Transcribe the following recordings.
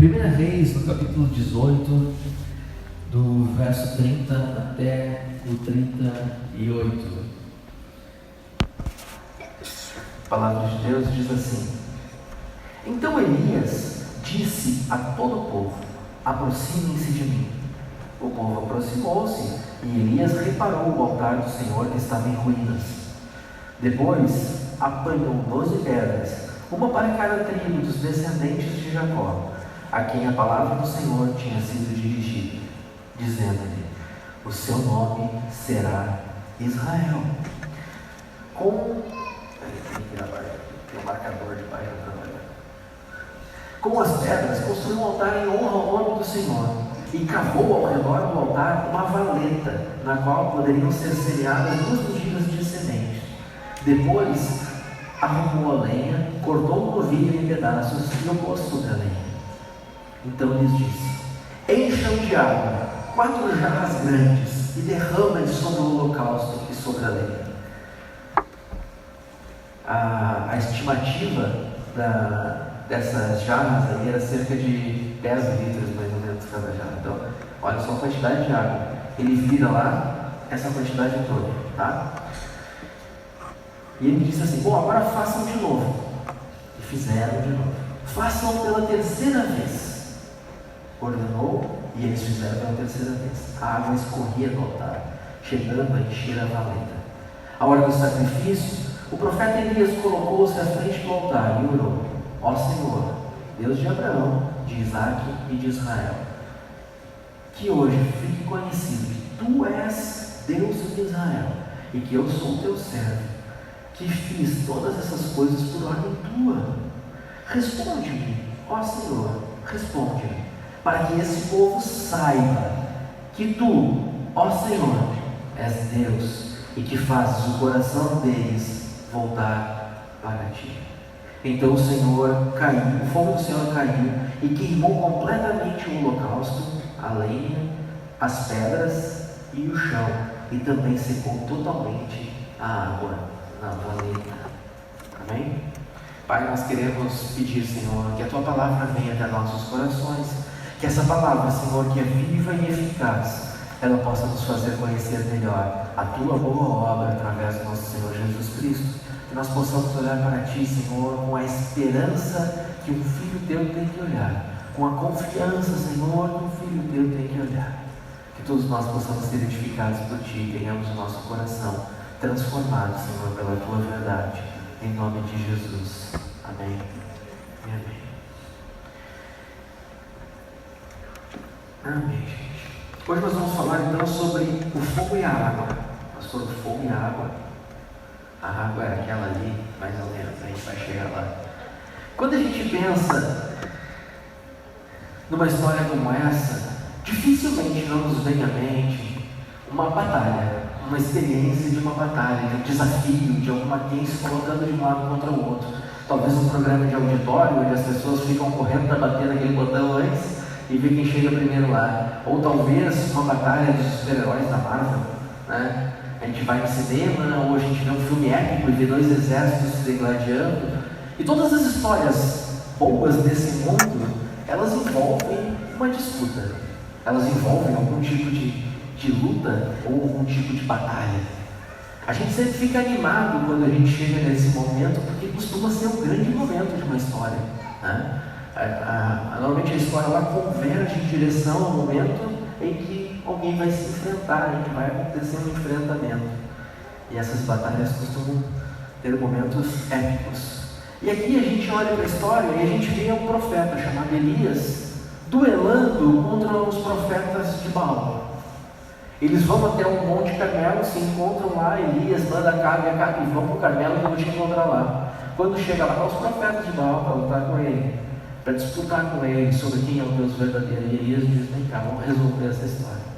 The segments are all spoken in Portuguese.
1 Reis, no capítulo 18, do verso 30 até o 38. A palavra de Deus diz assim: Então Elias disse a todo o povo: aproximem-se de mim. O povo aproximou-se e Elias reparou o altar do Senhor que estava em ruínas. Depois apanhou 12 pedras, uma para cada tribo dos descendentes de Jacó, a quem a palavra do Senhor tinha sido dirigida, dizendo-lhe: o seu nome será Israel. Com as pedras construiu um altar em honra ao nome do Senhor e cavou ao redor do altar uma valeta, na qual poderiam ser semeadas 2 medidas de semente. Depois arrumou a lenha, cortou o novilho em pedaços e o pôs sobre a lenha. Então lhes disse: encham de água 4 jarras grandes e derramem sobre o holocausto e sobre a lenha. A estimativa dessas jarras aí era cerca de 10 litros mais ou menos cada jarra. Então, olha só a quantidade de água. Ele vira lá essa quantidade toda, tá? E ele disse assim: bom, agora façam de novo. E fizeram de novo. Façam pela 3ª vez. Ordenou, e eles fizeram pela 3ª vez. A água escorria do altar, chegando a encher a valeta. À hora do sacrifício, o profeta Elias colocou-se à frente do altar e orou: ó Senhor, Deus de Abraão, de Isaque e de Israel, que hoje fique conhecido que Tu és Deus de Israel e que eu sou Teu servo, que fiz todas essas coisas por ordem Tua. Responde-me, ó Senhor, responde-me, para que esse povo saiba que Tu, ó Senhor, és Deus e que fazes o coração deles voltar para Ti. Então o Senhor caiu, o fogo do Senhor caiu e queimou completamente o holocausto, a lenha, as pedras e o chão, e também secou totalmente a água na valeta. Amém? Pai, nós queremos pedir, Senhor, que a Tua palavra venha até nossos corações, que essa palavra, Senhor, que é viva e eficaz, ela possa nos fazer conhecer melhor a Tua boa obra através do nosso Senhor Jesus Cristo. Que nós possamos olhar para Ti, Senhor, com a esperança que um filho Teu tem que olhar, com a confiança, Senhor, que um filho Teu tem que olhar. Que todos nós possamos ser edificados por Ti e tenhamos o nosso coração transformado, Senhor, pela Tua verdade. Em nome de Jesus. Amém e amém. Amém, gente. Hoje nós vamos falar então sobre o fogo e a água. Pastor, o fogo e a água. A água é aquela ali, mais ou menos, a gente vai chegar lá. Quando a gente pensa numa história como essa, dificilmente não nos vem à mente uma batalha, uma experiência de uma batalha, de um desafio, de alguém se colocando de um lado contra o outro. Talvez um programa de auditório, onde as pessoas ficam correndo para bater naquele botão antes e ver quem chega primeiro lá. Ou talvez uma batalha dos super-heróis da Marvel, né? A gente vai no cinema, ou a gente vê um filme épico e vê 2 exércitos se degladiando. E todas as histórias boas desse mundo, elas envolvem uma disputa. Elas envolvem algum tipo de luta ou algum tipo de batalha. A gente sempre fica animado quando a gente chega nesse momento, porque costuma ser um grande momento de uma história, né? Normalmente a história ela converge em direção ao momento em que alguém vai se enfrentar, em que vai acontecer um enfrentamento. E essas batalhas costumam ter momentos épicos. E aqui a gente olha para a história e a gente vê um profeta chamado Elias duelando contra os profetas de Baal. Eles vão até o Monte Carmelo, se encontram lá, Elias manda Acabe e vão para o Carmelo e vão te encontrar lá. Quando chega lá, os profetas de Baal para lutar com ele, para disputar com ele sobre quem é o Deus verdadeiro. E Elias diz: vem cá, vamos resolver essa história.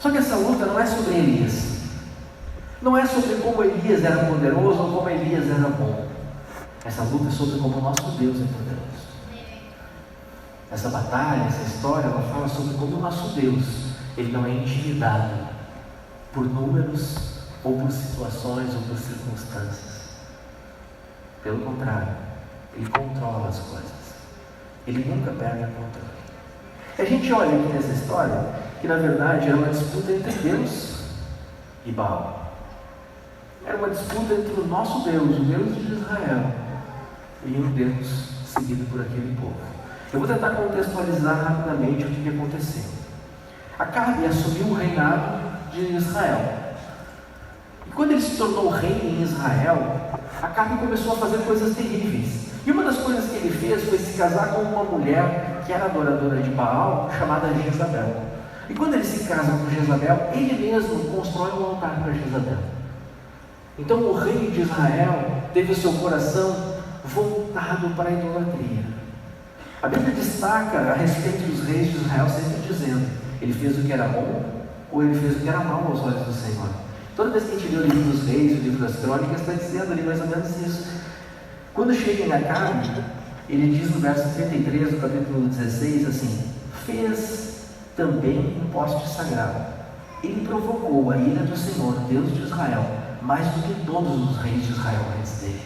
Só que essa luta não é sobre Elias. Não é sobre como Elias era poderoso ou como Elias era bom. Essa luta é sobre como o nosso Deus é poderoso. Essa batalha, essa história, ela fala sobre como o nosso Deus, Ele não é intimidado por números, ou por situações, ou por circunstâncias. Pelo contrário, Ele controla as coisas. Ele nunca perde a controle. A gente olha aqui nessa história que na verdade era uma disputa entre Deus e Baal. Era uma disputa entre o nosso Deus, o Deus de Israel, e um Deus seguido por aquele povo. Eu vou tentar contextualizar rapidamente o que aconteceu. Acabe assumiu o reinado de Israel. E quando ele se tornou rei em Israel, Acabe começou a fazer coisas terríveis. E uma das coisas que ele fez foi se casar com uma mulher que era adoradora de Baal, chamada Jezabel. E quando ele se casa com Jezabel, ele mesmo constrói um altar para Jezabel. Então o rei de Israel teve o seu coração voltado para a idolatria. A Bíblia destaca a respeito dos reis de Israel sempre dizendo: ele fez o que era bom ou ele fez o que era mal aos olhos do Senhor. Toda vez que a gente lê o livro dos reis, o livro das crônicas, está dizendo ali mais ou menos isso. Quando chega em Acabe, ele diz no verso 33 do capítulo 16 assim: fez também um poste sagrado. Ele provocou a ira do Senhor, Deus de Israel, mais do que todos os reis de Israel antes dele.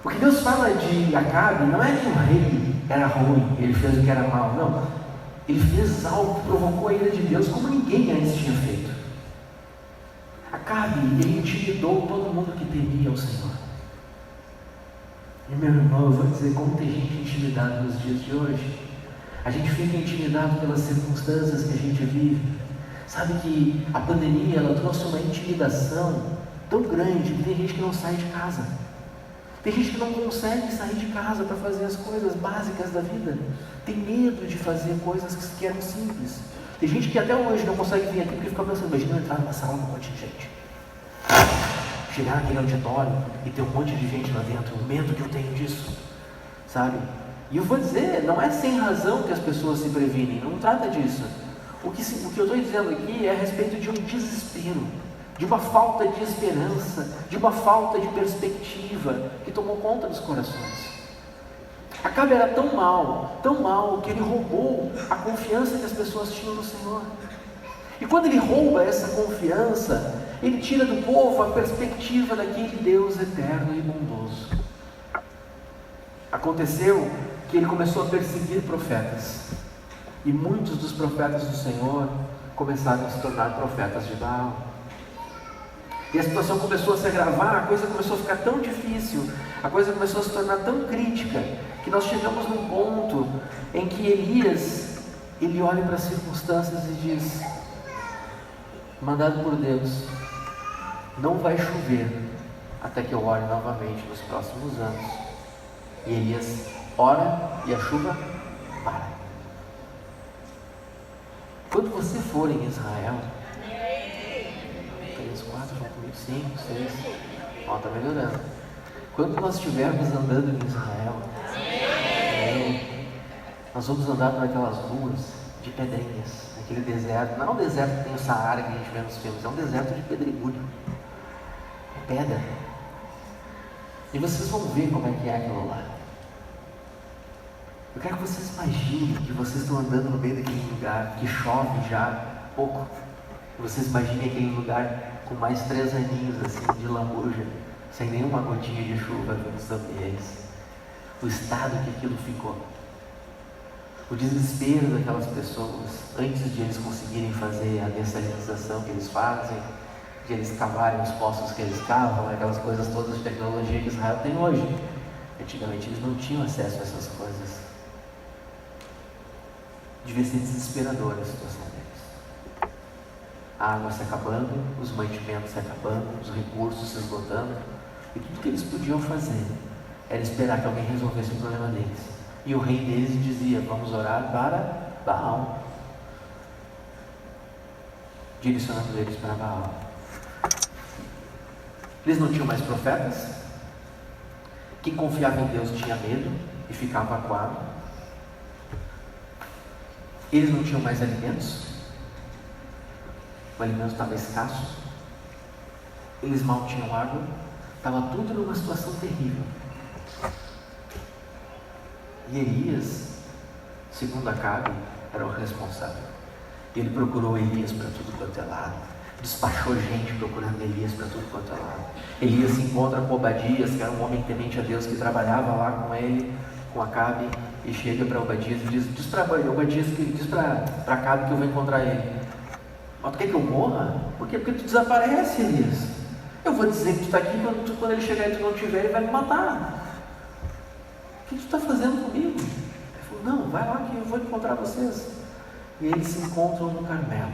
O que Deus fala de Acabe não é que o rei era ruim, ele fez o que era mal, não. Ele fez algo que provocou a ira de Deus como ninguém antes tinha feito. Acabe, ele intimidou todo mundo que temia o Senhor. E meu irmão, eu vou dizer, como tem gente intimidada nos dias de hoje. A gente fica intimidado pelas circunstâncias que a gente vive. Sabe que a pandemia, ela trouxe uma intimidação tão grande que tem gente que não sai de casa. Tem gente que não consegue sair de casa para fazer as coisas básicas da vida. Tem medo de fazer coisas que eram simples. Tem gente que até hoje não consegue vir aqui porque fica pensando: imagina eu entrar numa sala com um monte de gente, chegar naquele auditório e ter um monte de gente lá dentro, o medo que eu tenho disso, sabe? E eu vou dizer, não é sem razão que as pessoas se previnem, não trata disso. O que eu estou dizendo aqui é a respeito de um desespero, de uma falta de esperança, de uma falta de perspectiva que tomou conta dos corações. Acabe era tão mal, que ele roubou a confiança que as pessoas tinham no Senhor. E quando ele rouba essa confiança, ele tira do povo a perspectiva daquele Deus eterno e bondoso. Aconteceu que ele começou a perseguir profetas. E muitos dos profetas do Senhor começaram a se tornar profetas de Baal. E a situação começou a se agravar, a coisa começou a ficar tão difícil, a coisa começou a se tornar tão crítica, que nós chegamos num ponto em que Elias, ele olha para as circunstâncias e diz: mandado por Deus, não vai chover até que eu ore novamente nos próximos anos. E Elias ora e a chuva para. Quando você for em Israel, 3, 4, 5, 6, ó, está melhorando. Quando nós estivermos andando em Israel, nós vamos andar por aquelas ruas de pedrinhas, aquele deserto. Não é um deserto que tem o Saara que a gente vê nos filmes, é um deserto de pedregulho, é pedra. E vocês vão ver como é que é aquilo lá. Eu quero que vocês imaginem que vocês estão andando no meio daquele lugar que chove já pouco. Vocês imaginem aquele lugar com mais 3 aninhos assim de lambuja, sem nenhuma gotinha de chuva sobre eles. O estado que aquilo ficou. O desespero daquelas pessoas, antes de eles conseguirem fazer a dessalinização que eles fazem, de eles cavarem os poços que eles cavam, aquelas coisas todas de tecnologia que Israel tem hoje. Antigamente eles não tinham acesso a essas coisas. Devia ser desesperadora a situação deles. A água se acabando, os mantimentos se acabando, os recursos se esgotando, e tudo que eles podiam fazer era esperar que alguém resolvesse o problema deles. E o rei deles dizia: vamos orar para Baal, direcionando eles para Baal. Eles não tinham mais profetas. Quem confiava em Deus tinha medo e ficava acuado. Eles não tinham mais alimentos. O alimento estava escasso. Eles mal tinham água. Estava tudo numa situação terrível. E Elias, segundo Acabe, era o responsável. Ele procurou Elias para tudo quanto é lado. Despachou gente procurando Elias para tudo quanto é lado. Elias se encontra com Obadias, que era um homem temente a Deus, que trabalhava lá com ele, com Acabe. e chega para Obadias e diz para Obadias, diz para Acabe que eu vou encontrar ele. Mas tu quer que eu morra? Por quê? Porque tu desaparece, Elias. Eu vou dizer que tu está aqui, quando ele chegar e tu não tiver, ele vai me matar. O que tu está fazendo comigo? Ele falou, não, vai lá que eu vou encontrar vocês. E eles se encontram no Carmelo.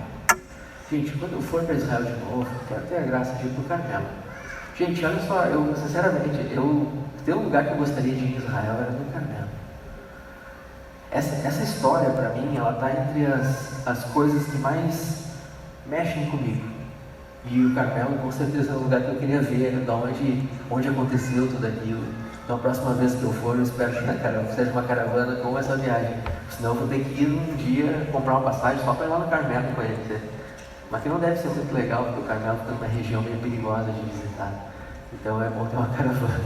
Gente, quando eu for para Israel de novo, quero ter a graça de ir para o Carmelo. Gente, olha só, eu sinceramente, tem um lugar que eu gostaria de ir em Israel, era no Carmelo. Essa história, para mim, ela está entre as coisas que mais mexem comigo. E o Carmelo, com certeza, é um lugar que eu queria ver, onde aconteceu tudo aquilo. Então, a próxima vez que eu for, eu espero que seja uma caravana com essa viagem. Senão, eu vou ter que ir um dia comprar uma passagem só para ir lá no Carmelo conhecer. Mas que não deve ser muito legal, porque o Carmelo fica numa região meio perigosa de visitar. Então, é bom ter uma caravana.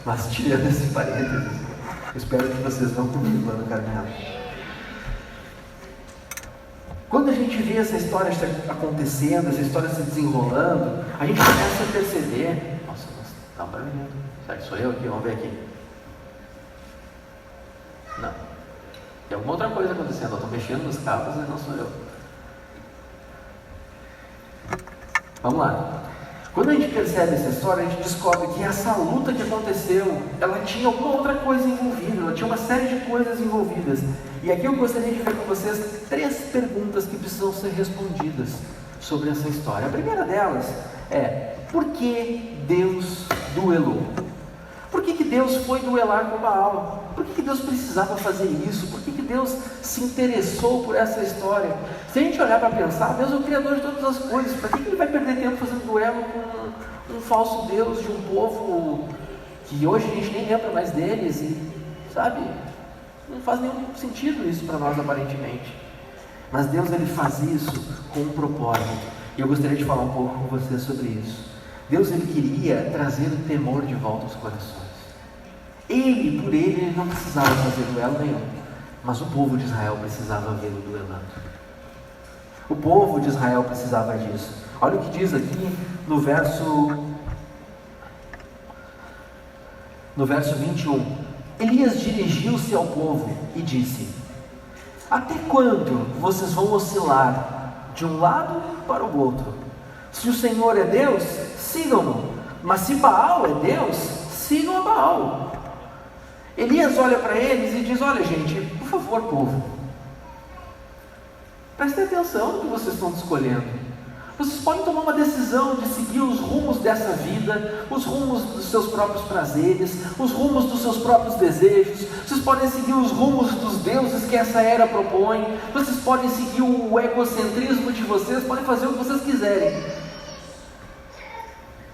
Mas, tirando esse parênteses, eu espero que vocês vão comigo lá no Carmelo. Quando a gente vê essa história acontecendo, essa história se desenrolando, a gente começa a perceber... Nossa, está um barulho. Será que sou eu aqui? Vamos ver aqui. Não. Tem alguma outra coisa acontecendo. Eu estou mexendo nos cabos e não sou eu. Vamos lá. Quando a gente percebe essa história, a gente descobre que essa luta que aconteceu, ela tinha alguma outra coisa envolvida, ela tinha uma série de coisas envolvidas. E aqui eu gostaria de ver com vocês 3 perguntas que precisam ser respondidas sobre essa história. A primeira delas é: por que Deus duelou? Por que Deus foi duelar com Baal? Por que Deus precisava fazer isso? Por que Deus se interessou por essa história? Se a gente olhar para pensar, Deus é o Criador de todas as coisas. Para que Ele vai perder tempo fazendo duelo com um falso Deus de um povo que hoje a gente nem lembra mais deles? E, sabe, não faz nenhum sentido isso para nós aparentemente. Mas Deus, Ele faz isso com um propósito. E eu gostaria de falar um pouco com vocês sobre isso. Deus, Ele queria trazer o temor de volta aos corações. Por ele não precisava fazer duelo nenhum, mas o povo de Israel precisava vê-lo duelando. O povo de Israel precisava disso. Olha o que diz aqui no verso 21. Elias dirigiu-se ao povo e disse: até quando vocês vão oscilar de um lado para o outro? Se o Senhor é Deus, sigam-no, mas se Baal é Deus, sigam a Baal. Elias olha para eles e diz: olha, gente, por favor, povo, prestem atenção no que vocês estão escolhendo. Vocês podem tomar uma decisão de seguir os rumos dessa vida, os rumos dos seus próprios prazeres, os rumos dos seus próprios desejos. Vocês podem seguir os rumos dos deuses que essa era propõe. Vocês podem seguir o egocentrismo de vocês, podem fazer o que vocês quiserem.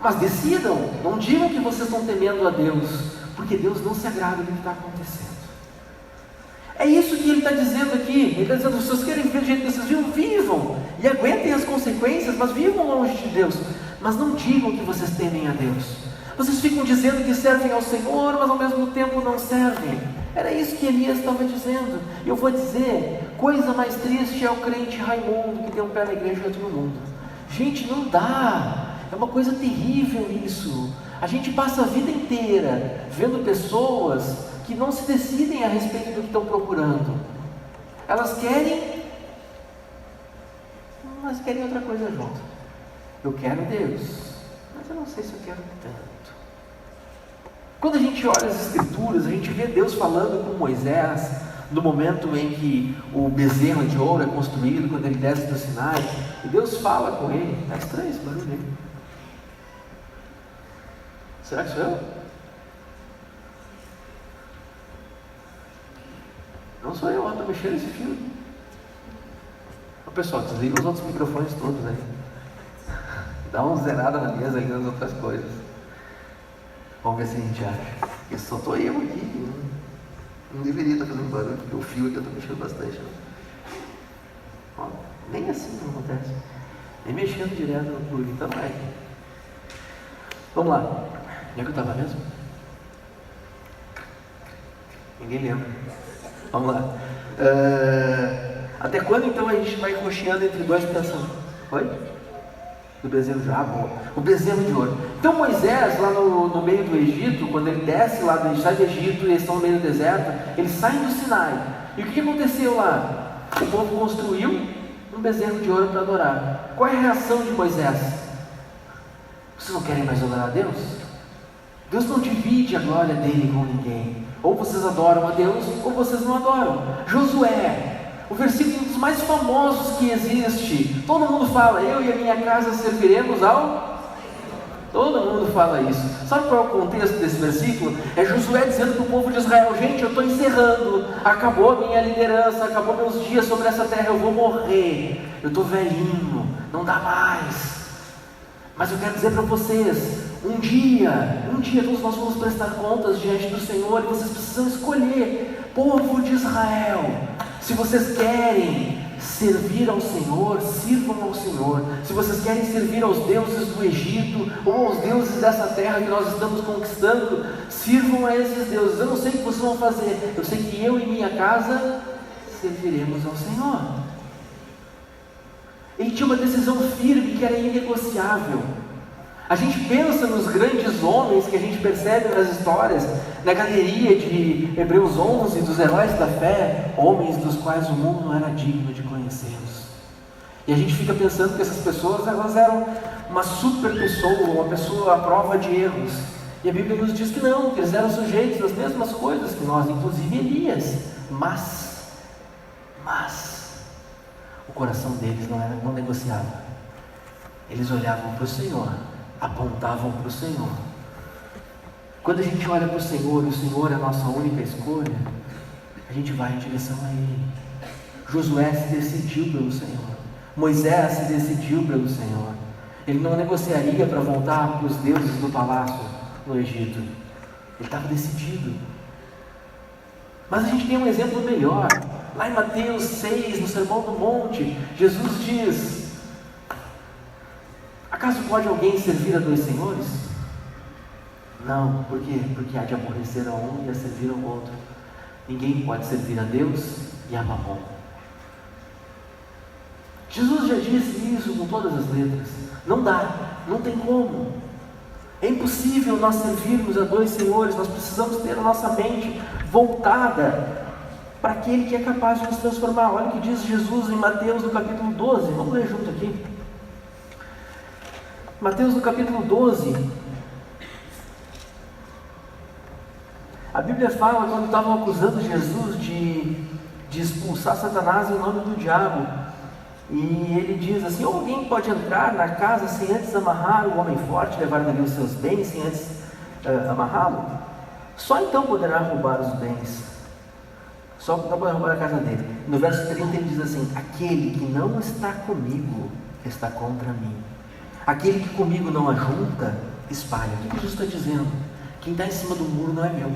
Mas decidam, não digam que vocês estão temendo a Deus, porque Deus não se agrada do que está acontecendo. É isso que Ele está dizendo aqui. Ele está dizendo: se vocês querem viver do jeito que vocês vivam, e aguentem as consequências, mas vivam longe de Deus. Mas não digam que vocês temem a Deus. Vocês ficam dizendo que servem ao Senhor, mas ao mesmo tempo não servem. Era isso que Elias estava dizendo. E eu vou dizer, coisa mais triste é o crente Raimundo que tem um pé na igreja e outro no mundo. Gente, não dá. É uma coisa terrível isso. A gente passa a vida inteira vendo pessoas que não se decidem a respeito do que estão procurando. Elas querem, mas querem outra coisa junto. Eu quero Deus, mas eu não sei se eu quero tanto. Quando a gente olha as Escrituras, a gente vê Deus falando com Moisés no momento em que o bezerro de ouro é construído, quando ele desce do Sinai, e Deus fala com ele. Está estranho esse barulho aí. Será que sou eu? Não sou eu, estou mexendo nesse fio. Ô, pessoal, desliga os outros microfones todos aí. Dá uma zerada na mesa aí nas outras coisas. Vamos ver se a gente acha. Eu só estou eu aqui. Não deveria estar fazendo barulho, porque o fio aqui eu estou mexendo bastante. Né? Ó, nem assim não acontece. Nem mexendo direto no plug, então vai. Vamos lá. Onde é que eu estava mesmo? Ninguém lembra. Vamos lá. Até quando então a gente vai cocheando entre dois pensamentos? Oi? Do bezerro de água, o bezerro de ouro. Então Moisés, lá no meio do Egito, quando ele desce lá, ele sai do Egito e eles estão no meio do deserto, eles saem do Sinai. E o que aconteceu lá? O povo construiu um bezerro de ouro para adorar. Qual é a reação de Moisés? Vocês não querem mais adorar a Deus? Deus não divide a glória dele com ninguém. Ou vocês adoram a Deus, ou vocês não adoram. Josué, o versículo dos mais famosos que existe. Todo mundo fala, eu e a minha casa serviremos ao... Todo mundo fala isso. Sabe qual é o contexto desse versículo? É Josué dizendo para o povo de Israel: gente, eu estou encerrando, acabou a minha liderança, acabou meus dias sobre essa terra, eu vou morrer, eu estou velhinho, não dá mais. Mas eu quero dizer para vocês, um dia todos nós vamos prestar contas diante do Senhor, e vocês precisam escolher, povo de Israel, se vocês querem servir ao Senhor, sirvam ao Senhor. Se vocês querem servir aos deuses do Egito, ou aos deuses dessa terra que nós estamos conquistando, sirvam a esses deuses. Eu não sei o que vocês vão fazer, eu sei que eu e minha casa serviremos ao Senhor. Ele tinha uma decisão firme que era inegociável. A gente pensa nos grandes homens que a gente percebe nas histórias, na galeria de Hebreus 11, dos heróis da fé, homens dos quais o mundo não era digno de conhecê-los. E a gente fica pensando que essas pessoas, elas eram uma super pessoa, uma pessoa à prova de erros. E a Bíblia nos diz que não, que eles eram sujeitos às mesmas coisas que nós, inclusive Elias. Mas, o coração deles não negociava. Eles olhavam para o Senhor, apontavam para o Senhor. Quando a gente olha para o Senhor, e o Senhor é a nossa única escolha, a gente vai em direção a Ele. Josué se decidiu pelo Senhor, Moisés se decidiu pelo Senhor. Ele não negociaria para voltar para os deuses do palácio no Egito. Ele estava decidido. Mas a gente tem um exemplo melhor. Lá em Mateus 6, no Sermão do Monte, Jesus diz: acaso pode alguém servir a dois senhores? Não, por quê? Porque há de aborrecer a um e a servir ao outro. Ninguém pode servir a Deus e a Mamon. Jesus já disse isso com todas as letras. Não dá, não tem como. É impossível nós servirmos a dois senhores. Nós precisamos ter a nossa mente voltada para aquele que é capaz de nos transformar. Olha o que diz Jesus em Mateus no capítulo 12. Vamos ler junto aqui. Mateus no capítulo 12. A Bíblia fala quando estavam acusando Jesus de expulsar Satanás em nome do diabo. E ele diz assim: alguém pode entrar na casa sem antes amarrar o homem forte, levar dali os seus bens, sem antes amarrá-lo? Só então poderá roubar os bens. Só então poderá roubar a casa dele. No verso 30 ele diz assim: aquele que não está comigo está contra mim. Aquele que comigo não ajunta, espalha. O que Jesus está dizendo? Quem está em cima do muro não é meu.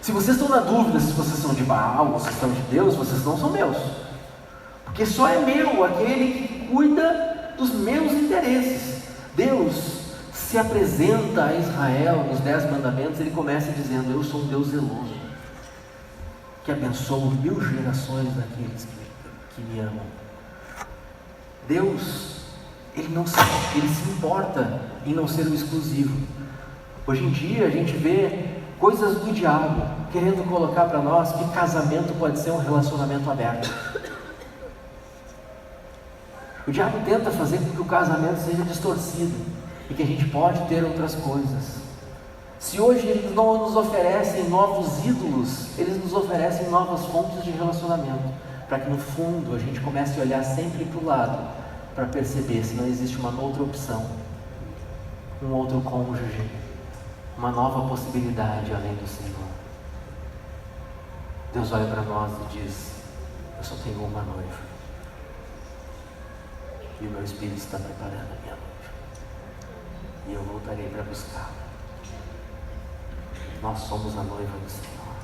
Se vocês estão na dúvida se vocês são de Baal ou se estão de Deus, vocês não são meus. Porque só é meu aquele que cuida dos meus interesses. Deus se apresenta a Israel nos 10 mandamentos. Ele começa dizendo: eu sou um Deus zeloso, que abençoo 1000 gerações daqueles que me amam. Deus, ele se importa em não ser o exclusivo. Hoje em dia a gente vê coisas do diabo querendo colocar para nós que casamento pode ser um relacionamento aberto. O diabo tenta fazer com que o casamento seja distorcido e que a gente pode ter outras coisas. Se hoje eles não nos oferecem novos ídolos, eles nos oferecem novas fontes de relacionamento, para que no fundo a gente comece a olhar sempre para o lado, para perceber se não existe uma outra opção, um outro cônjuge, uma nova possibilidade além do Senhor. Deus olha para nós e diz: eu só tenho uma noiva, e o meu Espírito está preparando a minha noiva, e eu voltarei para buscá-la. Nós somos a noiva do Senhor.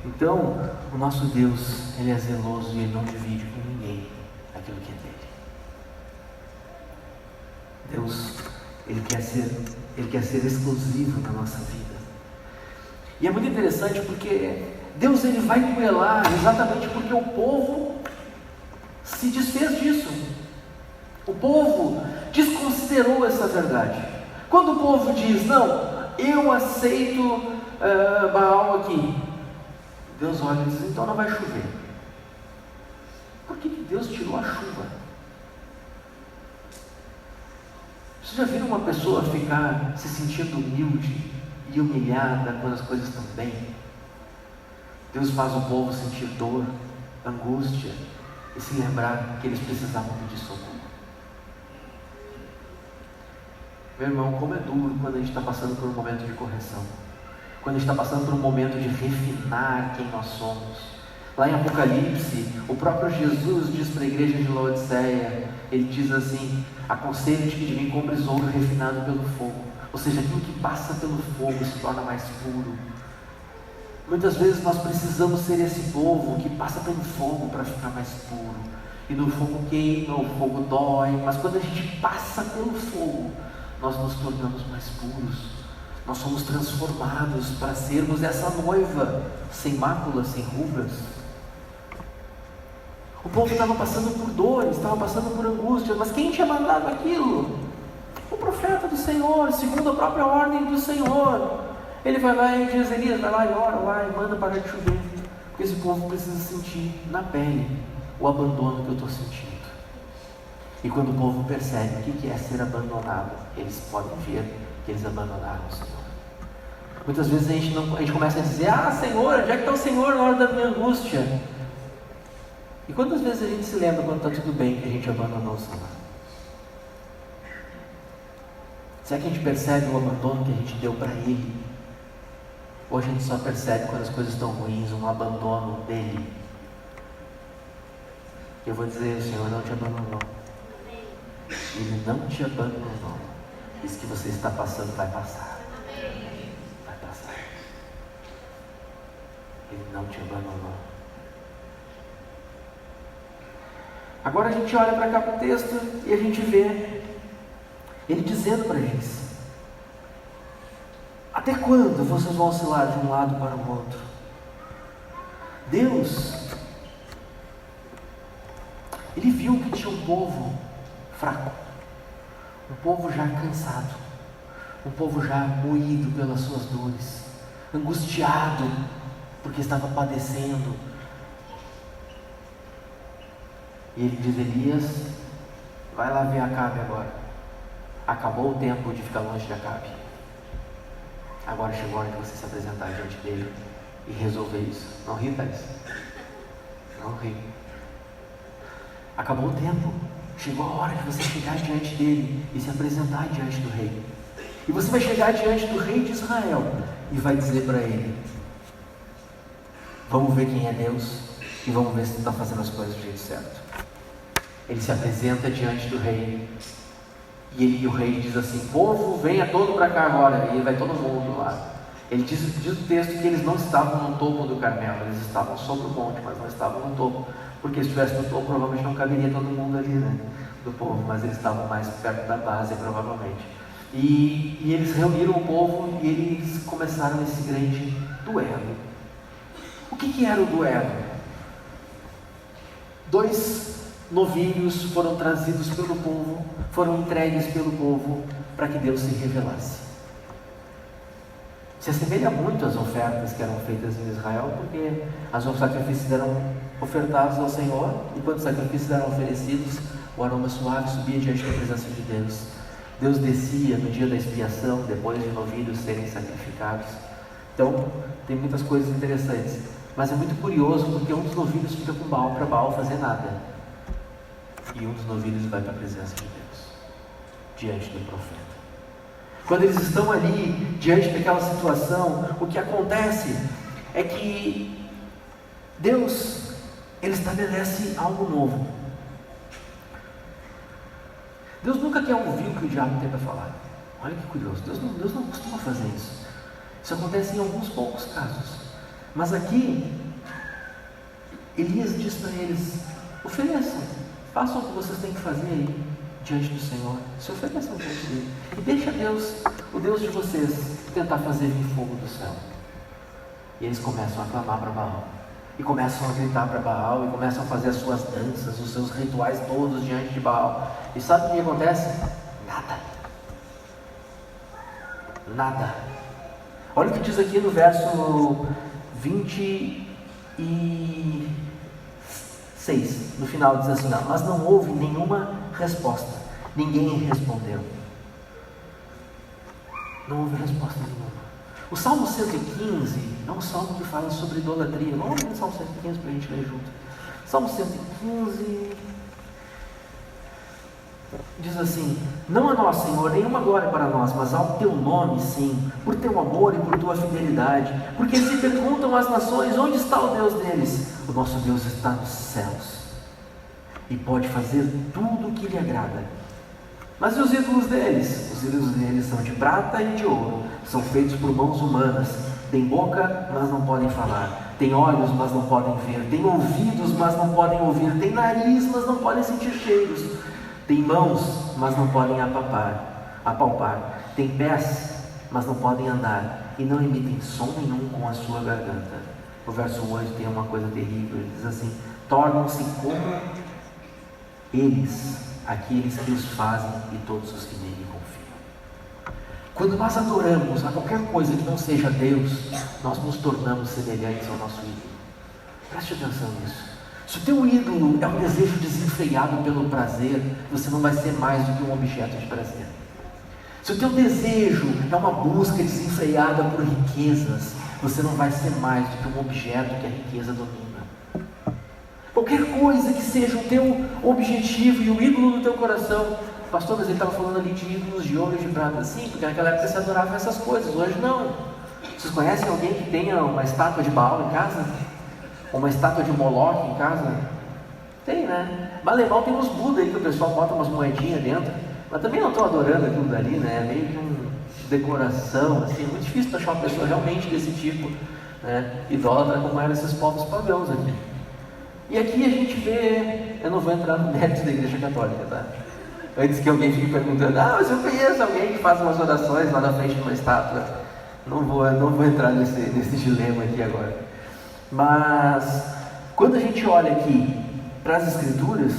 Então, o nosso Deus, Ele é zeloso e Ele não divide com ninguém aquilo que é dele. Deus, Ele quer ser exclusivo na nossa vida. E é muito interessante porque Deus, Ele vai duelar exatamente porque o povo se desfez disso. O povo desconsiderou essa verdade. Quando o povo diz, não, eu aceito Baal aqui, Deus olha e diz, então não vai chover. Por que Deus tirou a chuva? Você já viu uma pessoa ficar se sentindo humilde e humilhada quando as coisas estão bem? Deus faz o povo sentir dor, angústia e se lembrar que eles precisavam pedir socorro. Meu irmão, como é duro quando a gente está passando por um momento de correção, quando a gente está passando por um momento de refinar quem nós somos. Lá em Apocalipse, o próprio Jesus diz para a igreja de Laodiceia, ele diz assim, aconselho-te que de mim compres ouro refinado pelo fogo, ou seja, aquilo que passa pelo fogo se torna mais puro. Muitas vezes nós precisamos ser esse povo que passa pelo fogo para ficar mais puro, e no fogo queima, o fogo dói, mas quando a gente passa pelo fogo, nós nos tornamos mais puros, nós somos transformados para sermos essa noiva, sem máculas, sem rugas. O povo estava passando por dores, estava passando por angústia, mas quem tinha mandado aquilo? O profeta do Senhor, segundo a própria ordem do Senhor. Ele vai lá e diz, Elias, vai lá e ora lá e manda parar de chover, porque esse povo precisa sentir na pele o abandono que eu estou sentindo. E quando o povo percebe o que é ser abandonado, eles podem ver que eles abandonaram o Senhor. Muitas vezes a gente começa a dizer, Senhor, onde é que está o Senhor na hora da minha angústia? E quantas vezes a gente se lembra quando está tudo bem que a gente abandonou o Senhor? Será que a gente percebe o abandono que a gente deu para Ele? Ou a gente só percebe quando as coisas estão ruins, um abandono dEle? Eu vou dizer, o Senhor não te abandonou. Ele não te abandonou. Isso que você está passando vai passar. Vai passar. Ele não te abandonou. Agora a gente olha para cá para o texto e a gente vê ele dizendo para eles: até quando vocês vão oscilar de um lado para o outro? Deus, Ele viu que tinha um povo fraco, um povo já cansado, um povo já moído pelas suas dores, angustiado porque estava padecendo. E ele diz: Elias, vai lá ver Acabe agora. Acabou o tempo de ficar longe de Acabe. Agora chegou a hora de você se apresentar diante dele e resolver isso. Não ri, Thais. Não ri. Acabou o tempo. Chegou a hora de você chegar diante dele e se apresentar diante do rei. E você vai chegar diante do rei de Israel e vai dizer para ele: vamos ver quem é Deus e vamos ver se ele está fazendo as coisas do jeito certo. Ele se apresenta diante do rei e o rei diz assim: povo, venha todo para cá agora. E vai todo mundo lá. Ele diz o texto que eles não estavam no topo do Carmelo, eles estavam sobre o monte, mas não estavam no topo, porque se estivesse no topo provavelmente não caberia todo mundo ali, né, do povo, mas eles estavam mais perto da base provavelmente. E eles reuniram o povo e eles começaram esse grande duelo. O que era o duelo? 2 novilhos foram trazidos pelo povo, foram entregues pelo povo para que Deus se revelasse. Se assemelha muito às ofertas que eram feitas em Israel, porque os sacrifícios eram ofertados ao Senhor, enquanto os sacrifícios eram oferecidos, o aroma suave subia diante da presença de Deus. Deus descia no dia da expiação, depois de novilhos serem sacrificados. Então, tem muitas coisas interessantes. Mas é muito curioso, porque um dos novilhos fica com Baal para Baal fazer nada. E um dos novilhos vai para a presença de Deus, diante do profeta. Quando eles estão ali, diante daquela situação, o que acontece é que Deus, Ele estabelece algo novo. Deus nunca quer ouvir o que o diabo tem para falar. Olha que curioso, Deus não costuma fazer isso. Isso acontece em alguns poucos casos. Mas aqui, Elias diz para eles: ofereçam, façam o que vocês têm que fazer aí, diante do Senhor, se ofereçam diante dele, e deixa Deus, o Deus de vocês, tentar fazer vir fogo do céu. E eles começam a clamar para Baal. e começam a gritar para Baal, e começam a fazer as suas danças, os seus rituais todos diante de Baal. E sabe o que acontece? Nada. Olha o que diz aqui no verso 26, no final diz assim: mas não houve nenhuma resposta, ninguém respondeu. Não houve resposta nenhuma. O Salmo 115 é um salmo que fala sobre idolatria. Vamos ler o Salmo 115 para a gente ler junto. Salmo 115 diz assim: não a nós, Senhor, nenhuma glória para nós, mas ao teu nome, sim, por teu amor e por tua fidelidade. Porque se perguntam as nações: onde está o Deus deles? O nosso Deus está nos céus e pode fazer tudo o que lhe agrada. Mas e os ídolos deles? Os ídolos deles são de prata e de ouro, são feitos por mãos humanas. Têm boca, mas não podem falar. Têm olhos, mas não podem ver. Têm ouvidos, mas não podem ouvir. Têm nariz, mas não podem sentir cheiros. Têm mãos, mas não podem apalpar. Têm pés, mas não podem andar. E não emitem som nenhum com a sua garganta. O verso 8 tem uma coisa terrível. Ele diz assim: tornam-se como eles, aqueles que os fazem e todos os que nele confiam. Quando nós adoramos a qualquer coisa que não seja Deus, nós nos tornamos semelhantes ao nosso ídolo. Preste atenção nisso. Se o teu ídolo é um desejo desenfreado pelo prazer, você não vai ser mais do que um objeto de prazer. Se o teu desejo é uma busca desenfreada por riquezas, você não vai ser mais do que um objeto que a riqueza domina. Qualquer coisa que seja o teu objetivo e o ídolo do teu coração. Pastor, mas ele estava falando ali de ídolos de ouro e de prata. Sim, porque naquela época se adorava essas coisas, hoje não. Vocês conhecem alguém que tenha uma estátua de Baal em casa? Ou uma estátua de Moloque em casa? Tem, né? Malemal tem uns Buda aí que o pessoal bota umas moedinhas dentro, mas também não estão adorando aquilo dali, né? É meio que uma decoração, assim. É muito difícil achar uma pessoa realmente desse tipo, né? Idólatra como eram esses povos pagãos aqui. E aqui a gente vê, eu não vou entrar no mérito da Igreja Católica, tá? Antes que alguém fique perguntando: mas eu conheço alguém que faz umas orações lá na frente de uma estátua. Não vou entrar nesse dilema aqui agora. Mas, quando a gente olha aqui para as Escrituras,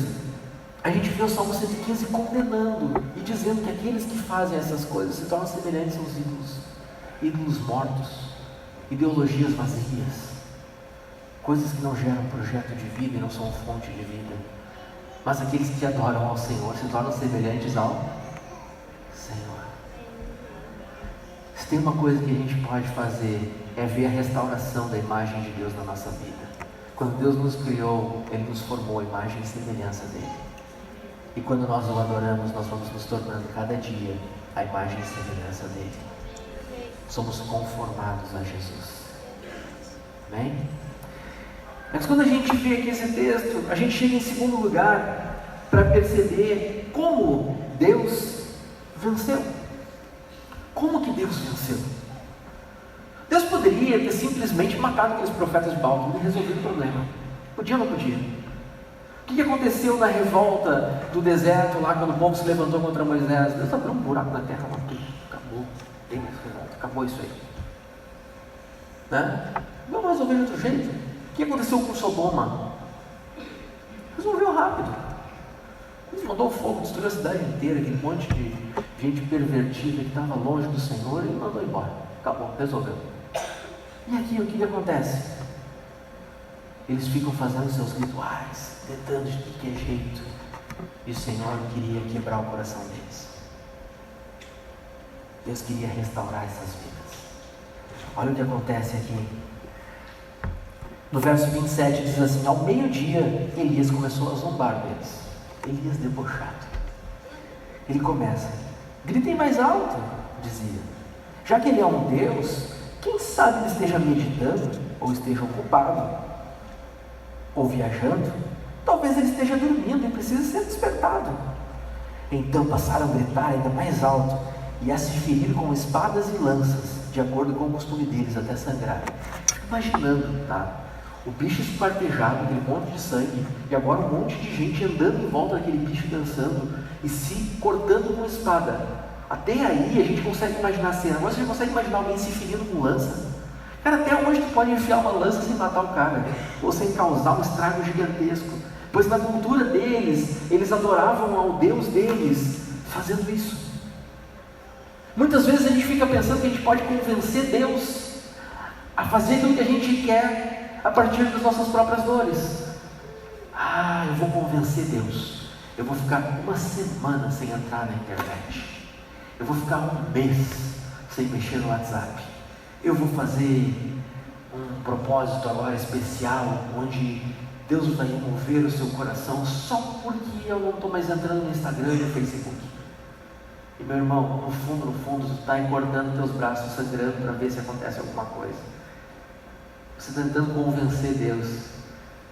a gente vê o Salmo 115 condenando e dizendo que aqueles que fazem essas coisas se tornam semelhantes aos ídolos mortos, ideologias vazias, coisas que não geram projeto de vida e não são fonte de vida. Mas aqueles que adoram ao Senhor se tornam semelhantes ao Senhor. Se tem uma coisa que a gente pode fazer, é ver a restauração da imagem de Deus na nossa vida. Quando Deus nos criou, Ele nos formou a imagem e semelhança dEle. E quando nós o adoramos, nós vamos nos tornando cada dia a imagem e semelhança dEle. Somos conformados a Jesus. Amém? Mas quando a gente vê aqui esse texto, a gente chega em segundo lugar para perceber como Deus venceu. Como que Deus venceu? Deus poderia ter simplesmente matado aqueles profetas de Baal e resolvido o problema. Podia ou não podia? O que aconteceu na revolta do deserto lá, quando o povo se levantou contra Moisés? Deus abriu um buraco na terra, matou. Acabou. Tem mais revolta. Acabou isso aí. Né? Vamos resolver de outro jeito. O que aconteceu com Sodoma? Resolveu rápido. Ele mandou fogo, destruiu a cidade inteira, aquele monte de gente pervertida que estava longe do Senhor, e ele mandou embora. Acabou, resolveu. E aqui o que acontece? Eles ficam fazendo seus rituais, tentando de que jeito, e o Senhor queria quebrar o coração deles. Deus queria restaurar essas vidas. Olha o que acontece aqui. No verso 27 diz assim: ao meio-dia, Elias começou a zombar deles. Elias debochado. Ele começa: gritem mais alto, dizia. Já que ele é um Deus, quem sabe ele esteja meditando, ou esteja ocupado, ou viajando. Talvez ele esteja dormindo e precise ser despertado. Então passaram a gritar ainda mais alto e a se ferir com espadas e lanças, de acordo com o costume deles, até sangrar. Imaginando, tá? O bicho espartejado, aquele monte de sangue, e agora um monte de gente andando em volta daquele bicho, dançando e se cortando com espada. Até aí a gente consegue imaginar a cena. Agora você consegue imaginar alguém se ferindo com lança? Cara, até onde tu pode enfiar uma lança sem matar o cara, ou sem causar um estrago gigantesco? Pois na cultura deles, eles adoravam ao Deus deles fazendo isso. Muitas vezes a gente fica pensando que a gente pode convencer Deus a fazer aquilo que a gente quer a partir das nossas próprias dores. Eu vou convencer Deus. Eu vou ficar uma semana sem entrar na internet. Eu vou ficar um mês sem mexer no WhatsApp. Eu vou fazer um propósito agora especial, onde Deus vai mover o seu coração só porque eu não estou mais entrando no Instagram e no Facebook. E meu irmão, no fundo, tu está engordando teus braços, sangrando para ver se acontece alguma coisa. Você está tentando convencer Deus.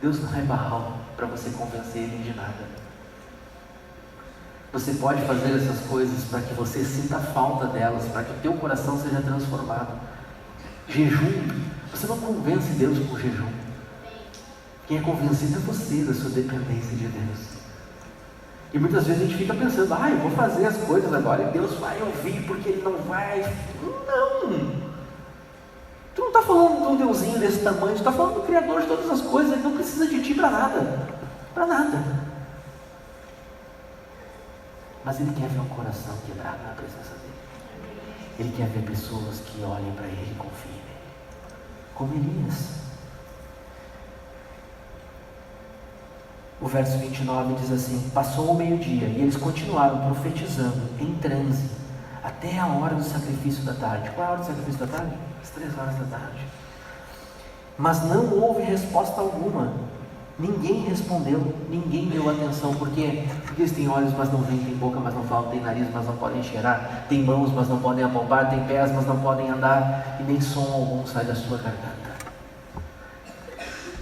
Deus não é barral para você convencer Ele de nada. Você pode fazer essas coisas para que você sinta falta delas, para que o teu coração seja transformado. Jejum, você não convence Deus com jejum. Quem é convencido é você da sua dependência de Deus. E muitas vezes a gente fica pensando, eu vou fazer as coisas agora e Deus vai ouvir porque Ele não vai. Não! Tu não está falando de um Deusinho desse tamanho, tu está falando do Criador de todas as coisas. Ele não precisa de ti para nada. Para nada. Mas Ele quer ver um coração quebrado na presença dEle. Ele quer ver pessoas que olhem para Ele e confiem nele. Como Elias. O verso 29 diz assim: passou o meio-dia e eles continuaram profetizando em transe até a hora do sacrifício da tarde. Qual é a hora do sacrifício da tarde? Às 3 horas da tarde. Mas não houve resposta alguma. Ninguém respondeu, ninguém deu atenção. Por quê? Porque eles têm olhos, mas não veem, têm boca, mas não falam, têm nariz, mas não podem cheirar, têm mãos, mas não podem apalpar, têm pés, mas não podem andar, e nem som algum sai da sua garganta.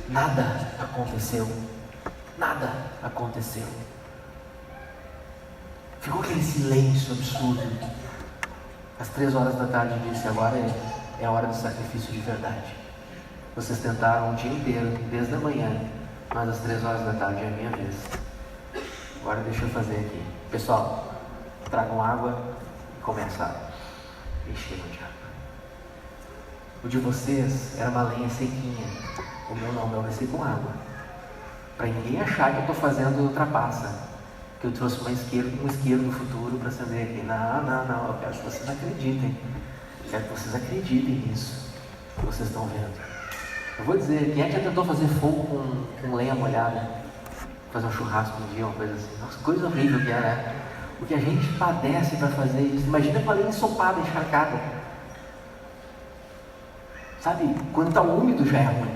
Nada aconteceu. Nada aconteceu. Ficou aquele silêncio absurdo. Às 3 horas da tarde disse: agora é a hora do sacrifício de verdade. Vocês tentaram o dia inteiro, desde a manhã, mas às 3 horas da tarde é a minha vez. Agora deixa eu fazer aqui. Pessoal, tragam água e começa a encher de água. O de vocês era uma lenha sequinha. O meu não, vai ser com água. Para ninguém achar que eu estou fazendo trapaça, que eu trouxe um isqueiro do futuro para acender aqui. Não, eu quero que vocês acreditem. Eu quero que vocês acreditem nisso que vocês estão vendo. Eu vou dizer, quem é que já tentou fazer fogo com lenha molhada? Fazer um churrasco um dia, uma coisa assim. Nossa, coisa horrível que é, né? O que a gente padece para fazer isso. Imagina com a lenha ensopada, encharcada. Sabe, quando está úmido já é ruim.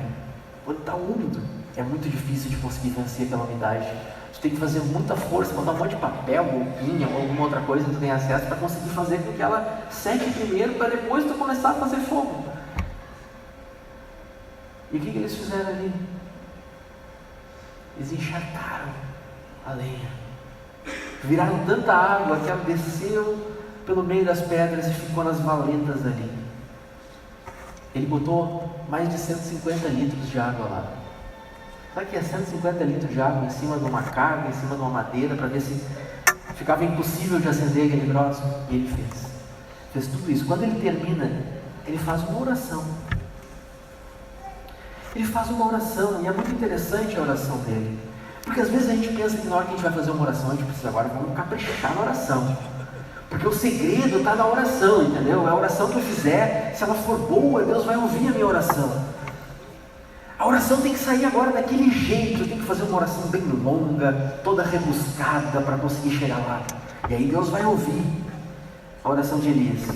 Quando está úmido, é muito difícil de conseguir vencer aquela umidade. Tu tem que fazer muita força, botar um monte de papel, roupinha ou alguma outra coisa que tu tenha acesso para conseguir fazer com que ela seque primeiro, para depois tu começar a fazer fogo. E o que eles fizeram ali? Eles encharcaram a lenha. Viraram tanta água que ela desceu pelo meio das pedras e ficou nas valetas ali. Ele botou mais de 150 litros de água lá. Sabe que é 150 litros de água em cima de uma carga, em cima de uma madeira, para ver se ficava impossível de acender aquele troço? E ele fez. Fez tudo isso. Quando ele termina, ele faz uma oração. Ele faz uma oração, e é muito interessante a oração dele. Porque às vezes a gente pensa que na hora que a gente vai fazer uma oração, a gente precisa agora, vamos caprichar na oração. Porque o segredo está na oração, entendeu? A oração que eu fizer, se ela for boa, Deus vai ouvir a minha oração. A oração tem que sair agora daquele jeito, eu tenho que fazer uma oração bem longa, toda rebuscada para conseguir chegar lá. E aí Deus vai ouvir a oração de Elias.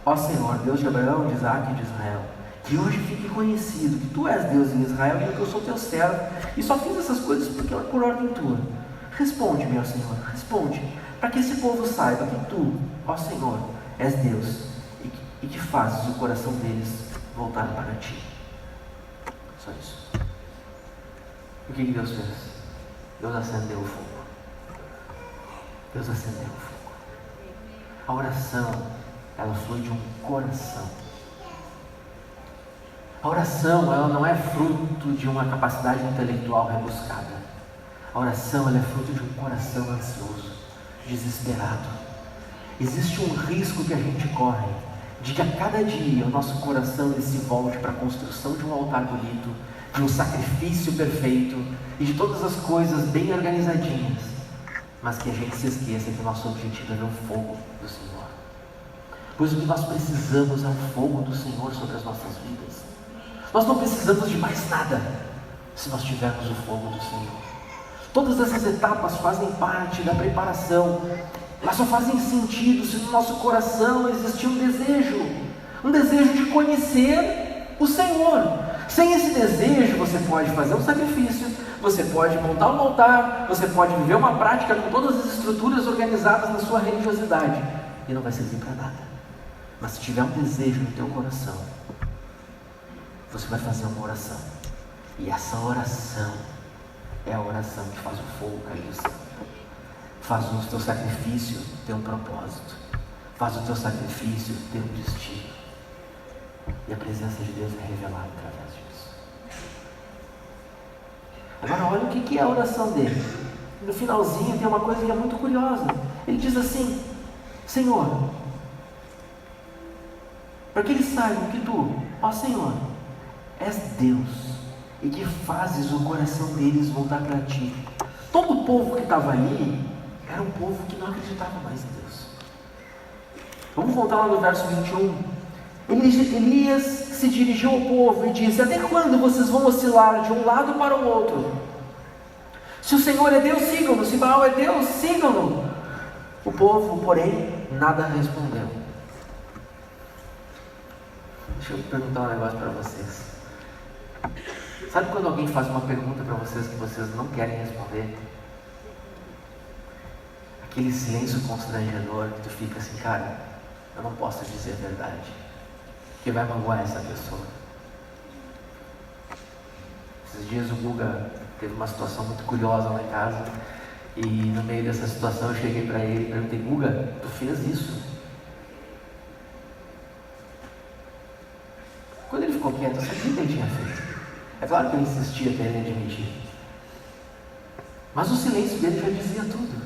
Ó Senhor, Deus de Abraão, de Isaac e de Israel, que hoje fique conhecido que Tu és Deus em Israel e que eu sou Teu servo, e só fiz essas coisas porque ela é por ordem Tua. Responde, meu Senhor, responde, para que esse povo saiba que Tu, ó Senhor, és Deus, e que fazes o coração deles voltar para Ti. Só isso. O que Deus fez? Deus acendeu o fogo. Deus acendeu o fogo. A oração, ela flui de um coração. A oração, ela não é fruto de uma capacidade intelectual rebuscada. A oração, ela é fruto de um coração ansioso, desesperado. Existe um risco que a gente corre de que a cada dia o nosso coração ele se volte para a construção de um altar bonito, de um sacrifício perfeito e de todas as coisas bem organizadinhas, mas que a gente se esqueça que o nosso objetivo é ver o fogo do Senhor. Pois o que nós precisamos é o fogo do Senhor sobre as nossas vidas. Nós não precisamos de mais nada se nós tivermos o fogo do Senhor. Todas essas etapas fazem parte da preparação, mas só fazem sentido se no nosso coração existir um desejo de conhecer o Senhor. Sem esse desejo, você pode fazer um sacrifício, você pode montar um altar, você pode viver uma prática com todas as estruturas organizadas na sua religiosidade, e não vai servir para nada. Mas se tiver um desejo no teu coração, você vai fazer uma oração, e essa oração é a oração que faz o fogo cair do céu, faz o teu sacrifício ter um propósito, faz o teu sacrifício ter um destino, e a presença de Deus é revelada através disso. Agora olha o que é a oração dele. No finalzinho tem uma coisa que é muito curiosa. Ele diz assim: Senhor, para que eles saibam que tu, ó Senhor, és Deus e que fazes o coração deles voltar para ti. Todo o povo que estava ali era um povo que não acreditava mais em Deus. Vamos voltar lá no verso 21. Elias se dirigiu ao povo e disse: até quando vocês vão oscilar de um lado para o outro? Se o Senhor é Deus, sigam-no. Se Baal é Deus, sigam-no. O povo, porém, nada respondeu. Deixa eu perguntar um negócio para vocês. Sabe quando alguém faz uma pergunta para vocês que vocês não querem responder? Aquele silêncio constrangedor que tu fica assim: cara, eu não posso dizer a verdade, que vai magoar essa pessoa. Esses dias o Guga teve uma situação muito curiosa lá em casa, e no meio dessa situação eu cheguei para ele e perguntei: Guga, tu fez isso? Quando ele ficou quieto, eu sabia que ele tinha feito. É claro que eu insistia até ele admitir, mas o silêncio dele já dizia tudo.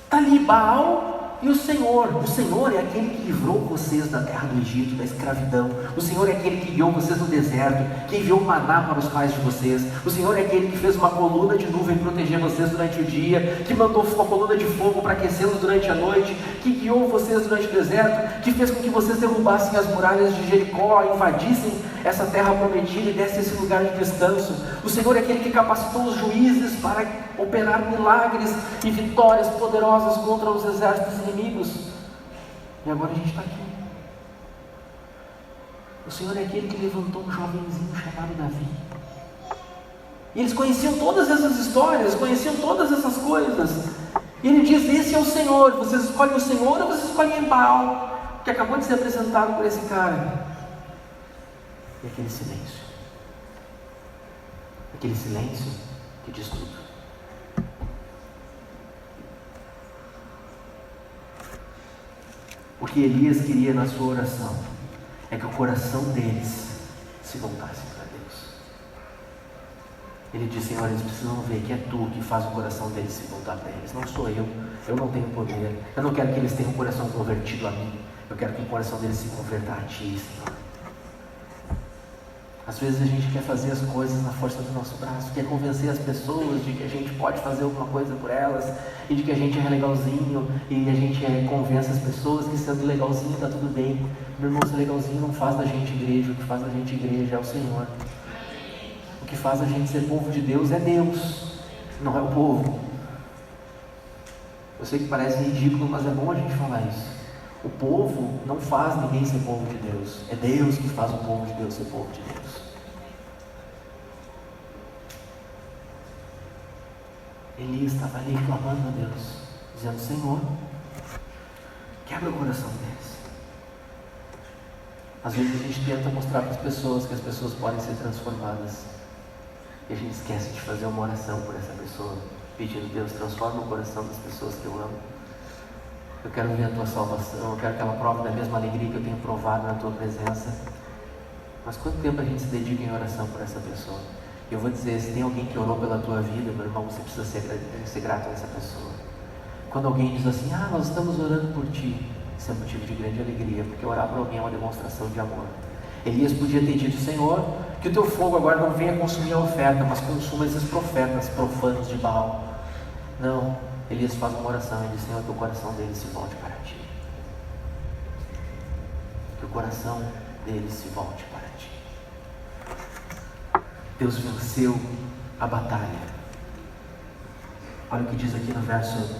Está ali Baal e o Senhor é aquele que livrou vocês da terra do Egito, da escravidão. O Senhor é aquele que guiou vocês no deserto, que enviou maná para os pais de vocês. O Senhor é aquele que fez uma coluna de nuvem proteger vocês durante o dia, que mandou uma coluna de fogo para aquecê-los durante a noite, que guiou vocês durante o deserto, que fez com que vocês derrubassem as muralhas de Jericó, invadissem essa terra prometida e desse esse lugar de descanso. O Senhor é aquele que capacitou os juízes para operar milagres e vitórias poderosas contra os exércitos inimigos. E agora a gente está aqui. O Senhor é aquele que levantou um jovenzinho chamado Davi. E eles conheciam todas essas histórias, conheciam todas essas coisas. E ele diz: esse é o Senhor. Vocês escolhem o Senhor ou vocês escolhem Baal, que acabou de ser apresentado por esse cara? E aquele silêncio que diz tudo. O que Elias queria na sua oração é que o coração deles se voltasse para Deus. Ele disse: Senhor, eles precisam ver que é Tu que faz o coração deles se voltar para eles, não sou eu não tenho poder, eu não quero que eles tenham o coração convertido a mim, eu quero que o coração deles se converta a Ti, Senhor. Às vezes a gente quer fazer as coisas na força do nosso braço, quer convencer as pessoas de que a gente pode fazer alguma coisa por elas, e de que a gente é legalzinho, e a gente convence as pessoas que sendo legalzinho está tudo bem. Meu irmão, ser legalzinho não faz da gente igreja, o que faz da gente igreja é o Senhor. O que faz a gente ser povo de Deus é Deus, não é o povo. Eu sei que parece ridículo, mas é bom a gente falar isso. O povo não faz ninguém ser povo de Deus, é Deus que faz o povo de Deus ser povo de Deus. Elias estava ali clamando a Deus, dizendo: Senhor, quebra o coração deles. Às vezes a gente tenta mostrar para as pessoas que as pessoas podem ser transformadas, e a gente esquece de fazer uma oração por essa pessoa, pedindo: Deus, transforma o coração das pessoas que eu amo. Eu quero ver a Tua salvação, eu quero que ela prove da mesma alegria que eu tenho provado na Tua presença. Mas quanto tempo a gente se dedica em oração por essa pessoa? Eu vou dizer: se tem alguém que orou pela tua vida, meu irmão, você precisa ser grato a essa pessoa. Quando alguém diz assim: nós estamos orando por ti, Isso é motivo de grande alegria, porque orar por alguém é uma demonstração de amor. Elias podia ter dito: Senhor, que o teu fogo agora não venha consumir a oferta, mas consuma esses profetas profanos de Baal. Não, Elias faz uma oração e diz: Senhor, que o coração deles se volte para ti. Que o coração deles se volte para ti. Deus venceu a batalha. Olha o que diz aqui no verso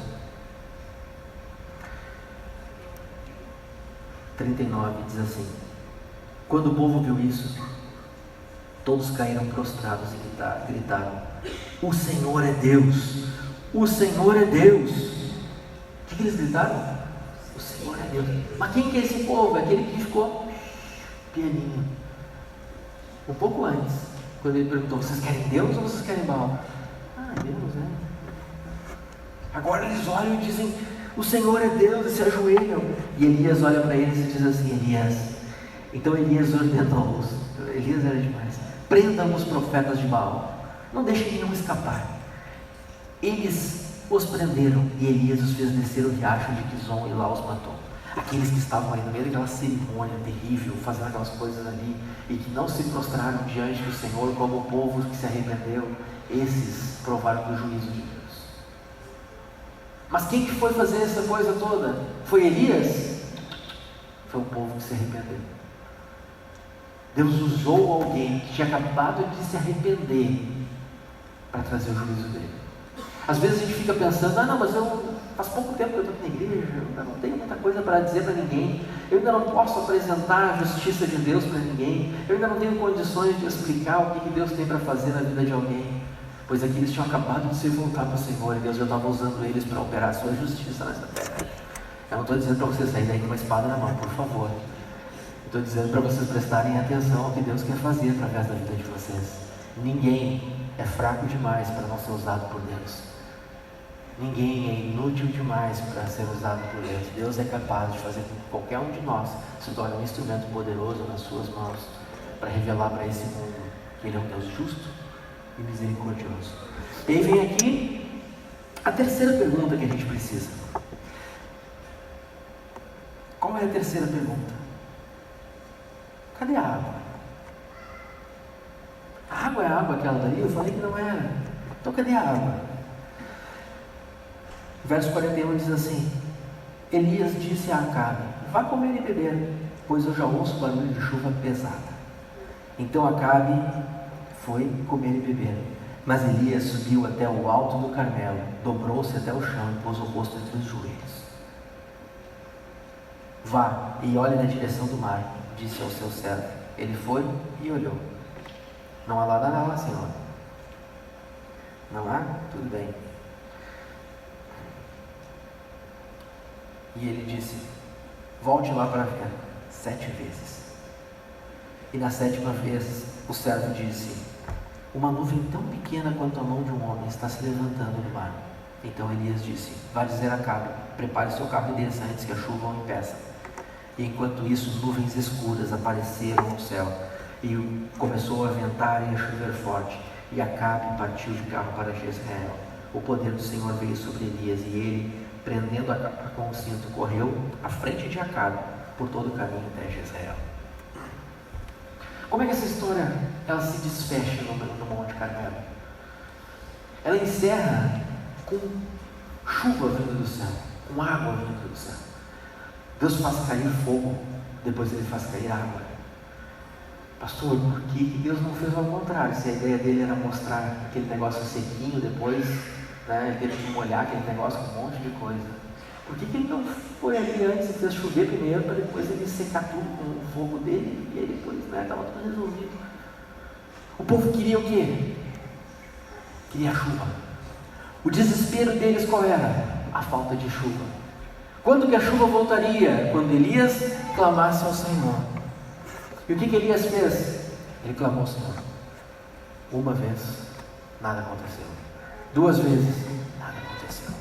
39, diz assim: quando o povo viu isso, todos caíram prostrados e gritaram: o Senhor é Deus! O Senhor é Deus! O que eles gritaram? O Senhor é Deus. Mas quem que é esse povo? É aquele que ficou pianinho. Um pouco antes, quando ele perguntou: vocês querem Deus ou vocês querem Baal? Deus, né? Agora eles olham e dizem: o Senhor é Deus, e se ajoelham. E Elias olha para eles e diz assim: então Elias ordenou-os. Elias era demais: prendam os profetas de Baal, não deixem nenhum escapar. Eles os prenderam e Elias os fez descer o riacho de Quizon e lá os matou. Aqueles que estavam ali no meio daquela cerimônia terrível, fazendo aquelas coisas ali, e que não se prostraram diante do Senhor como o povo que se arrependeu, esses provaram do juízo de Deus. Mas quem que foi fazer essa coisa toda? Foi Elias? Foi o povo que se arrependeu. Deus usou alguém que tinha acabado de se arrepender para trazer o juízo dele. Às vezes a gente fica pensando: não, mas faz pouco tempo que eu estou aqui na igreja, eu ainda não tenho muita coisa para dizer para ninguém, eu ainda não posso apresentar a justiça de Deus para ninguém, eu ainda não tenho condições de explicar o que Deus tem para fazer na vida de alguém. Pois aqui eles tinham acabado de se voltar para o Senhor, e Deus já estava usando eles para operar a sua justiça nessa terra. Eu não estou dizendo para vocês saírem daí com uma espada na mão, por favor. Estou dizendo para vocês prestarem atenção ao que Deus quer fazer através da vida de vocês. Ninguém é fraco demais para não ser usado por Deus. Ninguém é inútil demais para ser usado por Deus. Deus é capaz de fazer com que qualquer um de nós se torne um instrumento poderoso nas suas mãos, para revelar para esse mundo que Ele é um Deus justo e misericordioso. E aí vem aqui a terceira pergunta que a gente precisa. Qual é a terceira pergunta? Cadê a água? A água é a água aquela dali? Eu falei que não era. Então cadê a água? Verso 41 diz assim: Elias disse a Acabe: vá comer e beber, pois eu já ouço barulho de chuva pesada. Então Acabe foi comer e beber. Mas Elias subiu até o alto do Carmelo, dobrou-se até o chão e pôs o rosto entre os joelhos. Vá e olhe na direção do mar, disse ao seu servo. Ele foi e olhou. Não há nada lá, Senhor. Não há? Tudo bem. E ele disse: volte lá para ver 7 vezes. E na 7ª vez o servo disse: uma nuvem tão pequena quanto a mão de um homem está se levantando no mar. Então Elias disse: vá dizer a Acabe: prepare seu carro e desça antes que a chuva o impeça. E enquanto isso, nuvens escuras apareceram no céu, e começou a ventar e a chover forte, e Acabe partiu de carro para Jezreel. O poder do Senhor veio sobre Elias, e ele, prendendo a capa com o cinto, correu à frente de Acabe por todo o caminho até Jezreel. Como é que essa história ela se desfecha no Monte Carmelo? Ela encerra com chuva vindo do céu, com água vindo do céu. Deus faz cair fogo, depois ele faz cair água. Pastor, por que Deus não fez ao contrário? Se a ideia dele era mostrar aquele negócio sequinho, depois ele teve que molhar aquele negócio com um monte de coisa. Por que ele não foi ali antes e fez chover primeiro, para depois ele secar tudo com o fogo dele, e aí depois estava tudo resolvido? O povo queria o quê? Queria chuva. O desespero deles qual era? A falta de chuva. Quando que a chuva voltaria? Quando Elias clamasse ao Senhor. E o que Elias fez? Ele clamou ao Senhor. 1 vez, nada aconteceu. 2 vezes, nada aconteceu.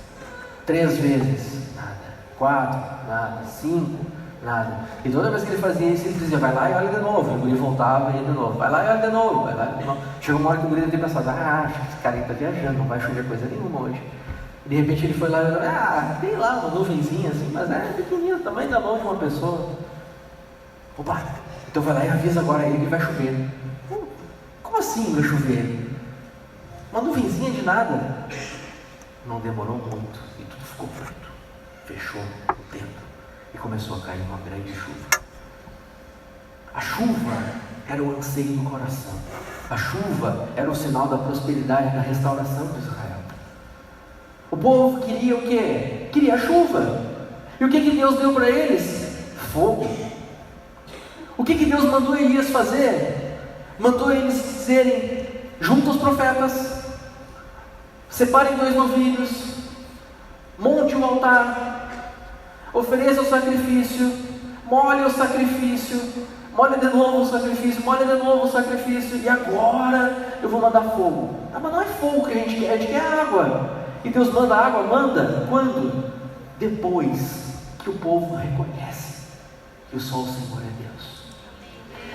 3 vezes, nada. 4, nada. 5, nada. E toda vez que ele fazia isso, ele dizia: vai lá e olha de novo. E o guri voltava e ia de novo. Vai lá e olha de novo. Vai lá e de novo. Chegou uma hora que o guri deve ter pensado: acho que esse cara aí está viajando, não vai chover coisa nenhuma hoje. De repente ele foi lá e tem lá uma nuvenzinha assim, mas é pequenininha, tamanho da mão de uma pessoa. Opa, então vai lá e avisa agora a ele que vai chover. Como assim vai chover? Uma nuvenzinha de nada. Não demorou muito e tudo ficou pronto. Fechou o tempo e começou a cair uma grande chuva. A chuva era o anseio do coração. A chuva era o sinal da prosperidade, da restauração de Israel. O povo queria o quê? Queria a chuva. E o que Deus deu para eles? Fogo. O que Deus mandou Elias fazer? Mandou eles dizerem: junta os profetas, separem 2 novilhos, monte um altar, ofereça o sacrifício, molhe o sacrifício, molhe de novo o sacrifício, molhe de novo o sacrifício, e agora eu vou mandar fogo. Mas não é fogo que a gente quer água. E Deus manda água? Manda. Quando? Depois que o povo reconhece que só o Senhor é Deus.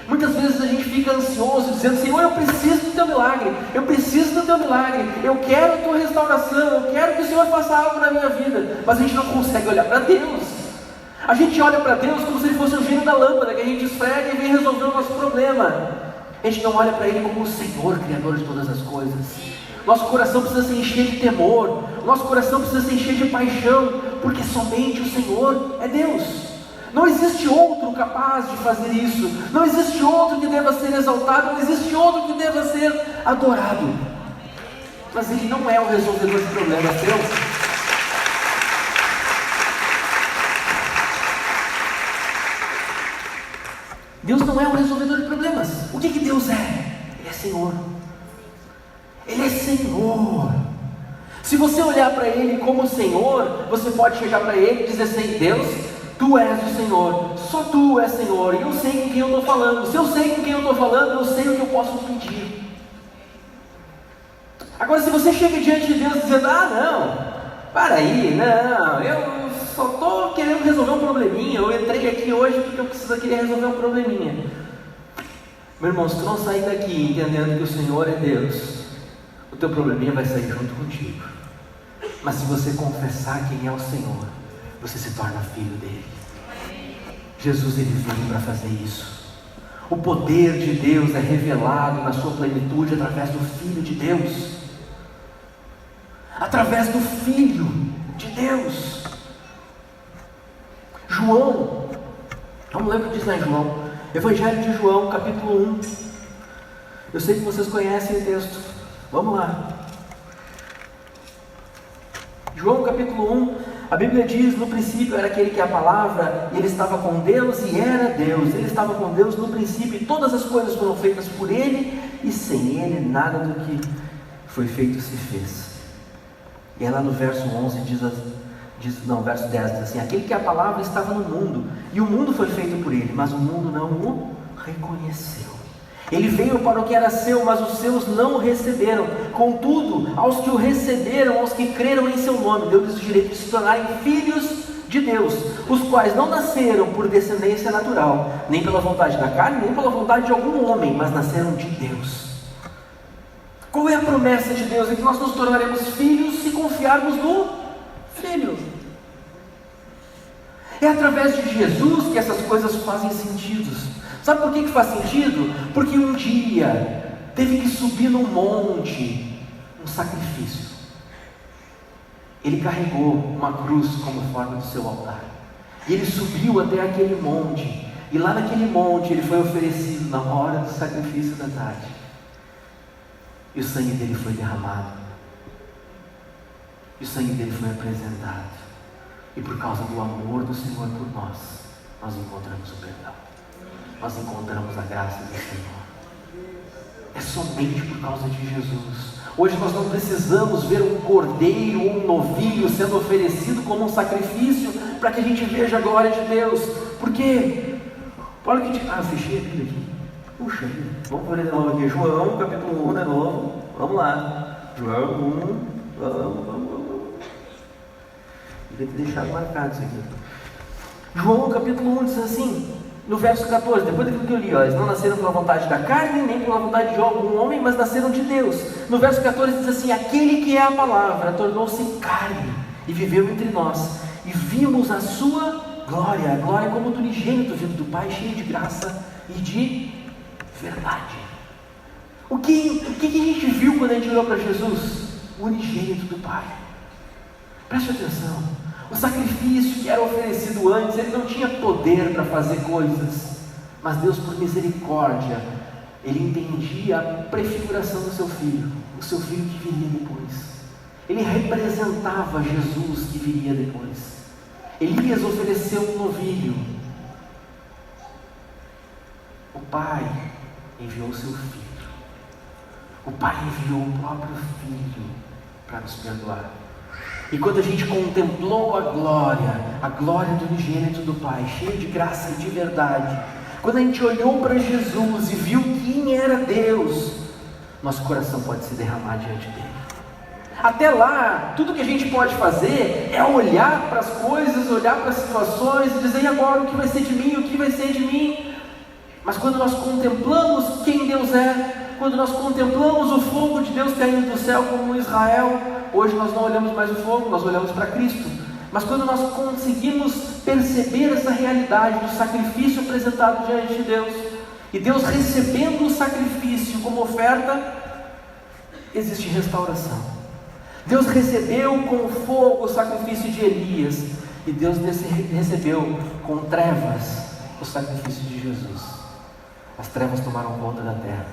Muitas vezes a gente fica ansioso, dizendo: Senhor, eu preciso do teu milagre, eu preciso do teu milagre, eu quero a tua restauração, eu quero que o Senhor faça algo na minha vida. Mas a gente não consegue olhar para Deus. A gente olha para Deus como se ele fosse o gênio da lâmpada, que a gente esfrega e vem resolver o nosso problema. A gente não olha para ele como o Senhor, Criador de todas as coisas. Nosso coração precisa se encher de temor, nosso coração precisa se encher de paixão, porque somente o Senhor é Deus. Não existe outro capaz de fazer isso, não existe outro que deva ser exaltado, não existe outro que deva ser adorado. Mas Ele não é o resolvedor de problemas teus. Deus não é o resolvedor de problemas. O que Deus é? Ele é Senhor. Ele é Senhor. Se você olhar para Ele como Senhor, você pode chegar para Ele e dizer assim: Deus, Tu és o Senhor, só Tu és Senhor, e eu sei com quem eu estou falando. Se eu sei com quem eu estou falando, eu sei o que eu posso pedir. Agora, se você chega diante de Deus dizendo: não, para aí, não, eu só estou querendo resolver um probleminha, eu entrei aqui hoje porque eu queria resolver um probleminha. Meu irmão, se tu não sair daqui entendendo que o Senhor é Deus, o teu probleminha vai sair junto contigo. Mas se você confessar quem é o Senhor, você se torna filho dele. Jesus, ele veio para fazer isso. O poder de Deus é revelado na sua plenitude através do Filho de Deus, através do Filho de Deus. João, vamos ler o que diz lá em João, Evangelho de João, capítulo 1. Eu sei que vocês conhecem o texto, vamos lá. João capítulo 1, a Bíblia diz: no princípio era aquele que é a palavra, e ele estava com Deus e era Deus. Ele estava com Deus no princípio, e todas as coisas foram feitas por ele, e sem ele nada do que foi feito se fez. E aí lá no verso 11 verso 10 diz assim: aquele que é a palavra estava no mundo, e o mundo foi feito por ele, mas o mundo não o reconheceu. Ele veio para o que era seu, mas os seus não o receberam. Contudo, aos que o receberam, aos que creram em seu nome, deu-lhes o direito de se tornarem filhos de Deus, os quais não nasceram por descendência natural, nem pela vontade da carne, nem pela vontade de algum homem, mas nasceram de Deus. Qual é a promessa de Deus? É que nós nos tornaremos filhos se confiarmos no Filho. É através de Jesus que essas coisas fazem sentido. Sabe por que faz sentido? Porque um dia teve que subir num monte um sacrifício. Ele carregou uma cruz como forma do seu altar, e ele subiu até aquele monte, e lá naquele monte ele foi oferecido na hora do sacrifício da tarde, e o sangue dele foi derramado, e o sangue dele foi apresentado, e por causa do amor do Senhor por nós encontramos o perdão, nós encontramos a graça do Senhor. É somente por causa de Jesus. Hoje nós não precisamos ver um cordeiro ou um novilho sendo oferecido como um sacrifício para que a gente veja a glória de Deus. Por quê? Olha o que eu fechei a Bíblia aqui. Puxa vida. Vamos ler de novo aqui. João, capítulo 1 de novo. Vamos lá. João 1. Vamos. Devia ter deixado marcado isso aqui. João, capítulo 1 diz assim: no verso 14, depois daquilo que eu li, eles não nasceram pela vontade da carne, nem pela vontade de algum homem, mas nasceram de Deus. No verso 14 diz assim: aquele que é a palavra tornou-se carne e viveu entre nós, e vimos a sua glória, a glória como do unigênito vindo do Pai, cheio de graça e de verdade. O que a gente viu quando a gente olhou para Jesus? O unigênito do Pai. Preste atenção, o sacrifício que era oferecido antes, ele não tinha poder para fazer coisas, mas Deus, por misericórdia, ele entendia a prefiguração do seu filho, o seu filho que viria depois. Ele representava Jesus que viria depois. Elias ofereceu um novilho, o Pai enviou o seu filho. O Pai enviou o próprio Filho para nos perdoar. E quando a gente contemplou a glória do unigênito do Pai, cheio de graça e de verdade, quando a gente olhou para Jesus e viu quem era Deus, nosso coração pode se derramar diante dele. Até lá, tudo que a gente pode fazer é olhar para as coisas, olhar para as situações e dizer: e agora o que vai ser de mim, o que vai ser de mim? Mas quando nós contemplamos quem Deus é, quando nós contemplamos o fogo de Deus caindo do céu como Israel, hoje nós não olhamos mais o fogo, nós olhamos para Cristo. Mas quando nós conseguimos perceber essa realidade do sacrifício apresentado diante de Deus, e Deus recebendo o sacrifício como oferta, existe restauração. Deus recebeu com fogo o sacrifício de Elias, e Deus recebeu com trevas o sacrifício de Jesus. As trevas tomaram conta da terra,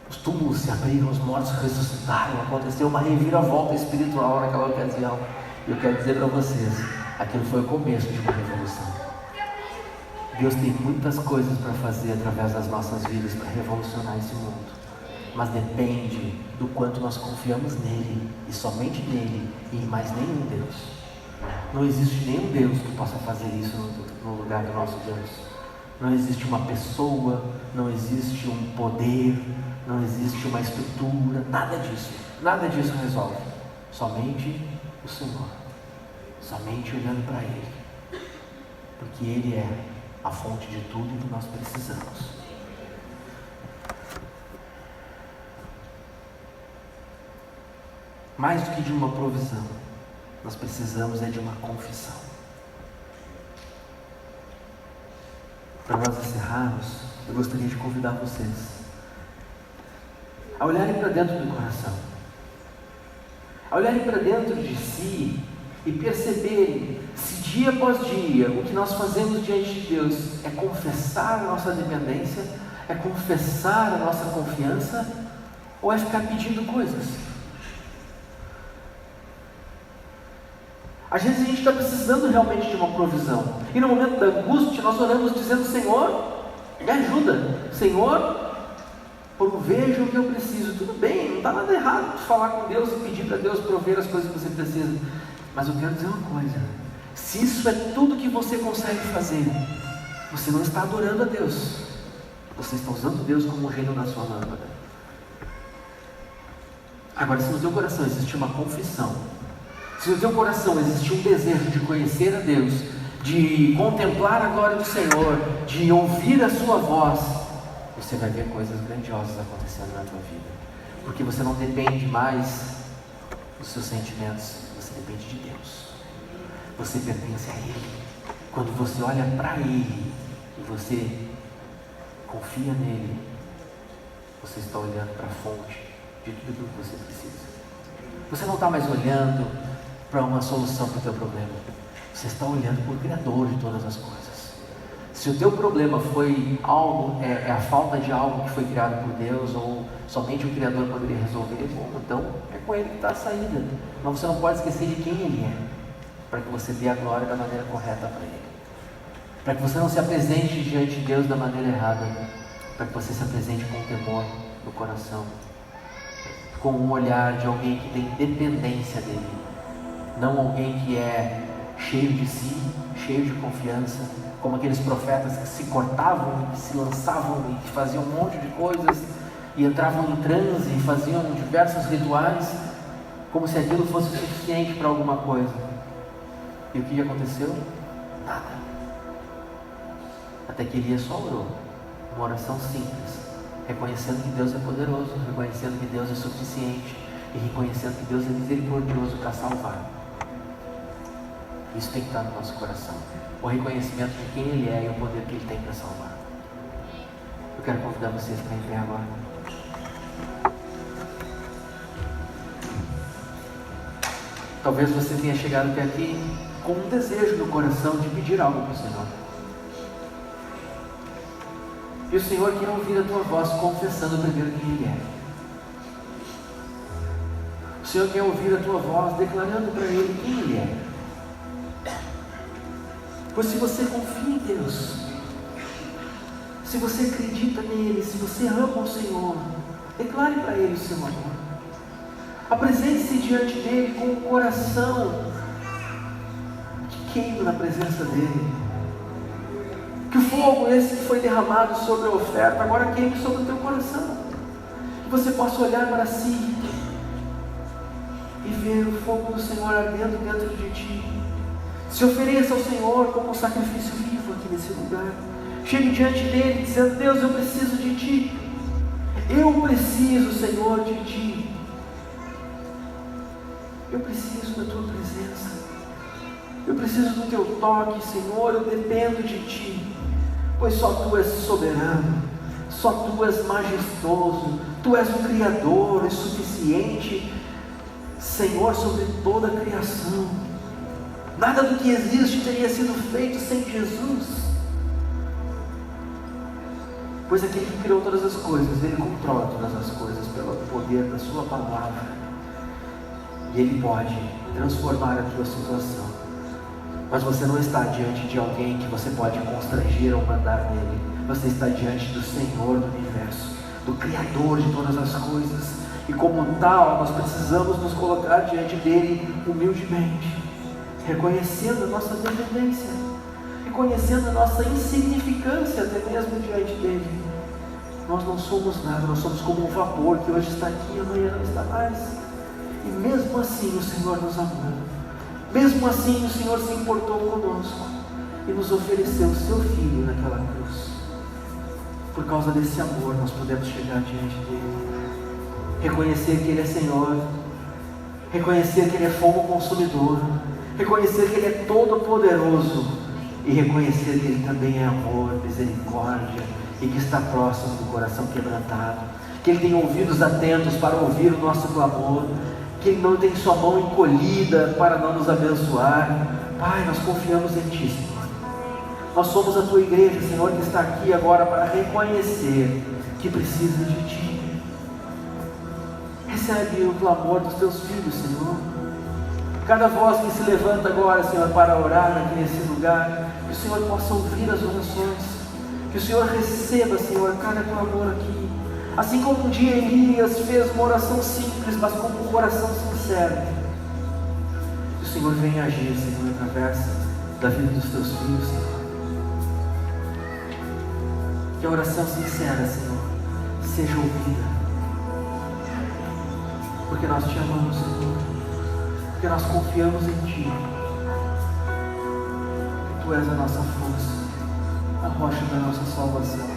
os túmulos se abriram, os mortos ressuscitaram, aconteceu uma reviravolta espiritual naquela ocasião. E eu quero dizer para vocês, aquilo foi o começo de uma revolução. Deus tem muitas coisas para fazer através das nossas vidas para revolucionar esse mundo, mas depende do quanto nós confiamos nele, e somente nele, e em mais nenhum Deus. Não existe nenhum Deus que possa fazer isso no lugar do nosso Deus. Não existe uma pessoa, não existe um poder, não existe uma estrutura, nada disso resolve. Somente o Senhor, somente olhando para Ele, porque Ele é a fonte de tudo que nós precisamos. Mais do que de uma provisão, nós precisamos de uma confissão. Para nós encerrarmos, eu gostaria de convidar vocês a olharem para dentro do coração, a olharem para dentro de si e perceberem se dia após dia o que nós fazemos diante de Deus é confessar a nossa dependência, é confessar a nossa confiança, ou é ficar pedindo coisas. Às vezes a gente está precisando realmente de uma provisão, e no momento da angústia nós oramos dizendo: Senhor, me ajuda, Senhor, proveja o que eu preciso. Tudo bem, não está nada errado de falar com Deus e pedir para Deus prover as coisas que você precisa, mas eu quero dizer uma coisa: se isso é tudo que você consegue fazer, você não está adorando a Deus, você está usando Deus como um reino na sua lâmpada. Agora, se no teu coração existe uma confissão, se no teu coração existe um desejo de conhecer a Deus, de contemplar a glória do Senhor, de ouvir a sua voz, você vai ver coisas grandiosas acontecendo na tua vida, porque você não depende mais dos seus sentimentos, você depende de Deus, você pertence a Ele. Quando você olha para Ele e você confia nele, você está olhando para a fonte de tudo aquilo que você precisa. Você não está mais olhando para uma solução para o teu problema, você está olhando para o Criador de todas as coisas. Se o teu problema foi algo, é a falta de algo que foi criado por Deus, ou somente o Criador poderia resolver, bom, então é com Ele que está a saída. Mas você não pode esquecer de quem Ele é, para que você dê a glória da maneira correta para Ele, para que você não se apresente diante de Deus da maneira errada, para que você se apresente com temor no coração, com um olhar de alguém que tem dependência dEle, não alguém que é cheio de si, cheio de confiança, como aqueles profetas que se cortavam, que se lançavam e que faziam um monte de coisas e entravam em transe e faziam diversos rituais, como se aquilo fosse suficiente para alguma coisa. E o que aconteceu? Nada. Até que Elias só orou, uma oração simples, reconhecendo que Deus é poderoso, reconhecendo que Deus é suficiente e reconhecendo que Deus é misericordioso para salvar. Isso tem que estar no nosso coração, o reconhecimento de quem Ele é e o poder que Ele tem para salvar. Eu quero convidar vocês para ir agora. Talvez você tenha chegado até aqui com um desejo no coração de pedir algo para o Senhor. E o Senhor quer ouvir a tua voz confessando primeiro quem Ele é. O Senhor quer ouvir a tua voz declarando para Ele quem Ele é. Pois se você confia em Deus, se você acredita nele, se você ama o Senhor, declare para Ele o seu amor. Apresente-se diante dele com o coração que queima na presença dele. Que o fogo esse que foi derramado sobre a oferta agora queime sobre o teu coração. Que você possa olhar para si e ver o fogo do Senhor ardendo dentro de ti. Se ofereça ao Senhor como um sacrifício vivo aqui nesse lugar. Chegue diante dele dizendo: Deus, eu preciso de ti. Eu preciso, Senhor, de ti. Eu preciso da tua presença. Eu preciso do teu toque, Senhor. Eu dependo de ti. Pois só tu és soberano. Só tu és majestoso. Tu és o Criador, és suficiente, Senhor, sobre toda a criação. Nada do que existe teria sido feito sem Jesus. Pois aquele que criou todas as coisas, Ele controla todas as coisas pelo poder da sua palavra. E Ele pode transformar a tua situação. Mas você não está diante de alguém que você pode constranger ou mandar nele. Você está diante do Senhor do universo, do Criador de todas as coisas. E como tal, nós precisamos nos colocar diante dele humildemente, reconhecendo a nossa dependência, reconhecendo a nossa insignificância até mesmo diante dele. Nós não somos nada, nós somos como um vapor que hoje está aqui e amanhã não está mais. E mesmo assim o Senhor nos amou. Mesmo assim o Senhor se importou conosco e nos ofereceu o seu Filho naquela cruz. Por causa desse amor nós podemos chegar diante dele, reconhecer que Ele é Senhor, reconhecer que Ele é fogo consumidor, reconhecer que Ele é todo poderoso e reconhecer que Ele também é amor, misericórdia e que está próximo do coração quebrantado, que Ele tem ouvidos atentos para ouvir o nosso clamor, que Ele não tem sua mão encolhida para não nos abençoar. Pai, nós confiamos em Ti, Senhor. Nós somos a Tua igreja, Senhor, que está aqui agora para reconhecer que precisa de Ti. Recebe o clamor dos Teus filhos, Senhor. Cada voz que se levanta agora, Senhor, para orar aqui nesse lugar, que o Senhor possa ouvir as orações, que o Senhor receba, Senhor, cada clamor aqui. Assim como um dia Elias fez uma oração simples, mas com um coração sincero. Que o Senhor venha agir, Senhor, através da vida dos Teus filhos, Senhor. Que a oração sincera, Senhor, seja ouvida. Porque nós Te amamos, Senhor. Porque nós confiamos em Ti. Tu és a nossa força, a rocha da nossa salvação.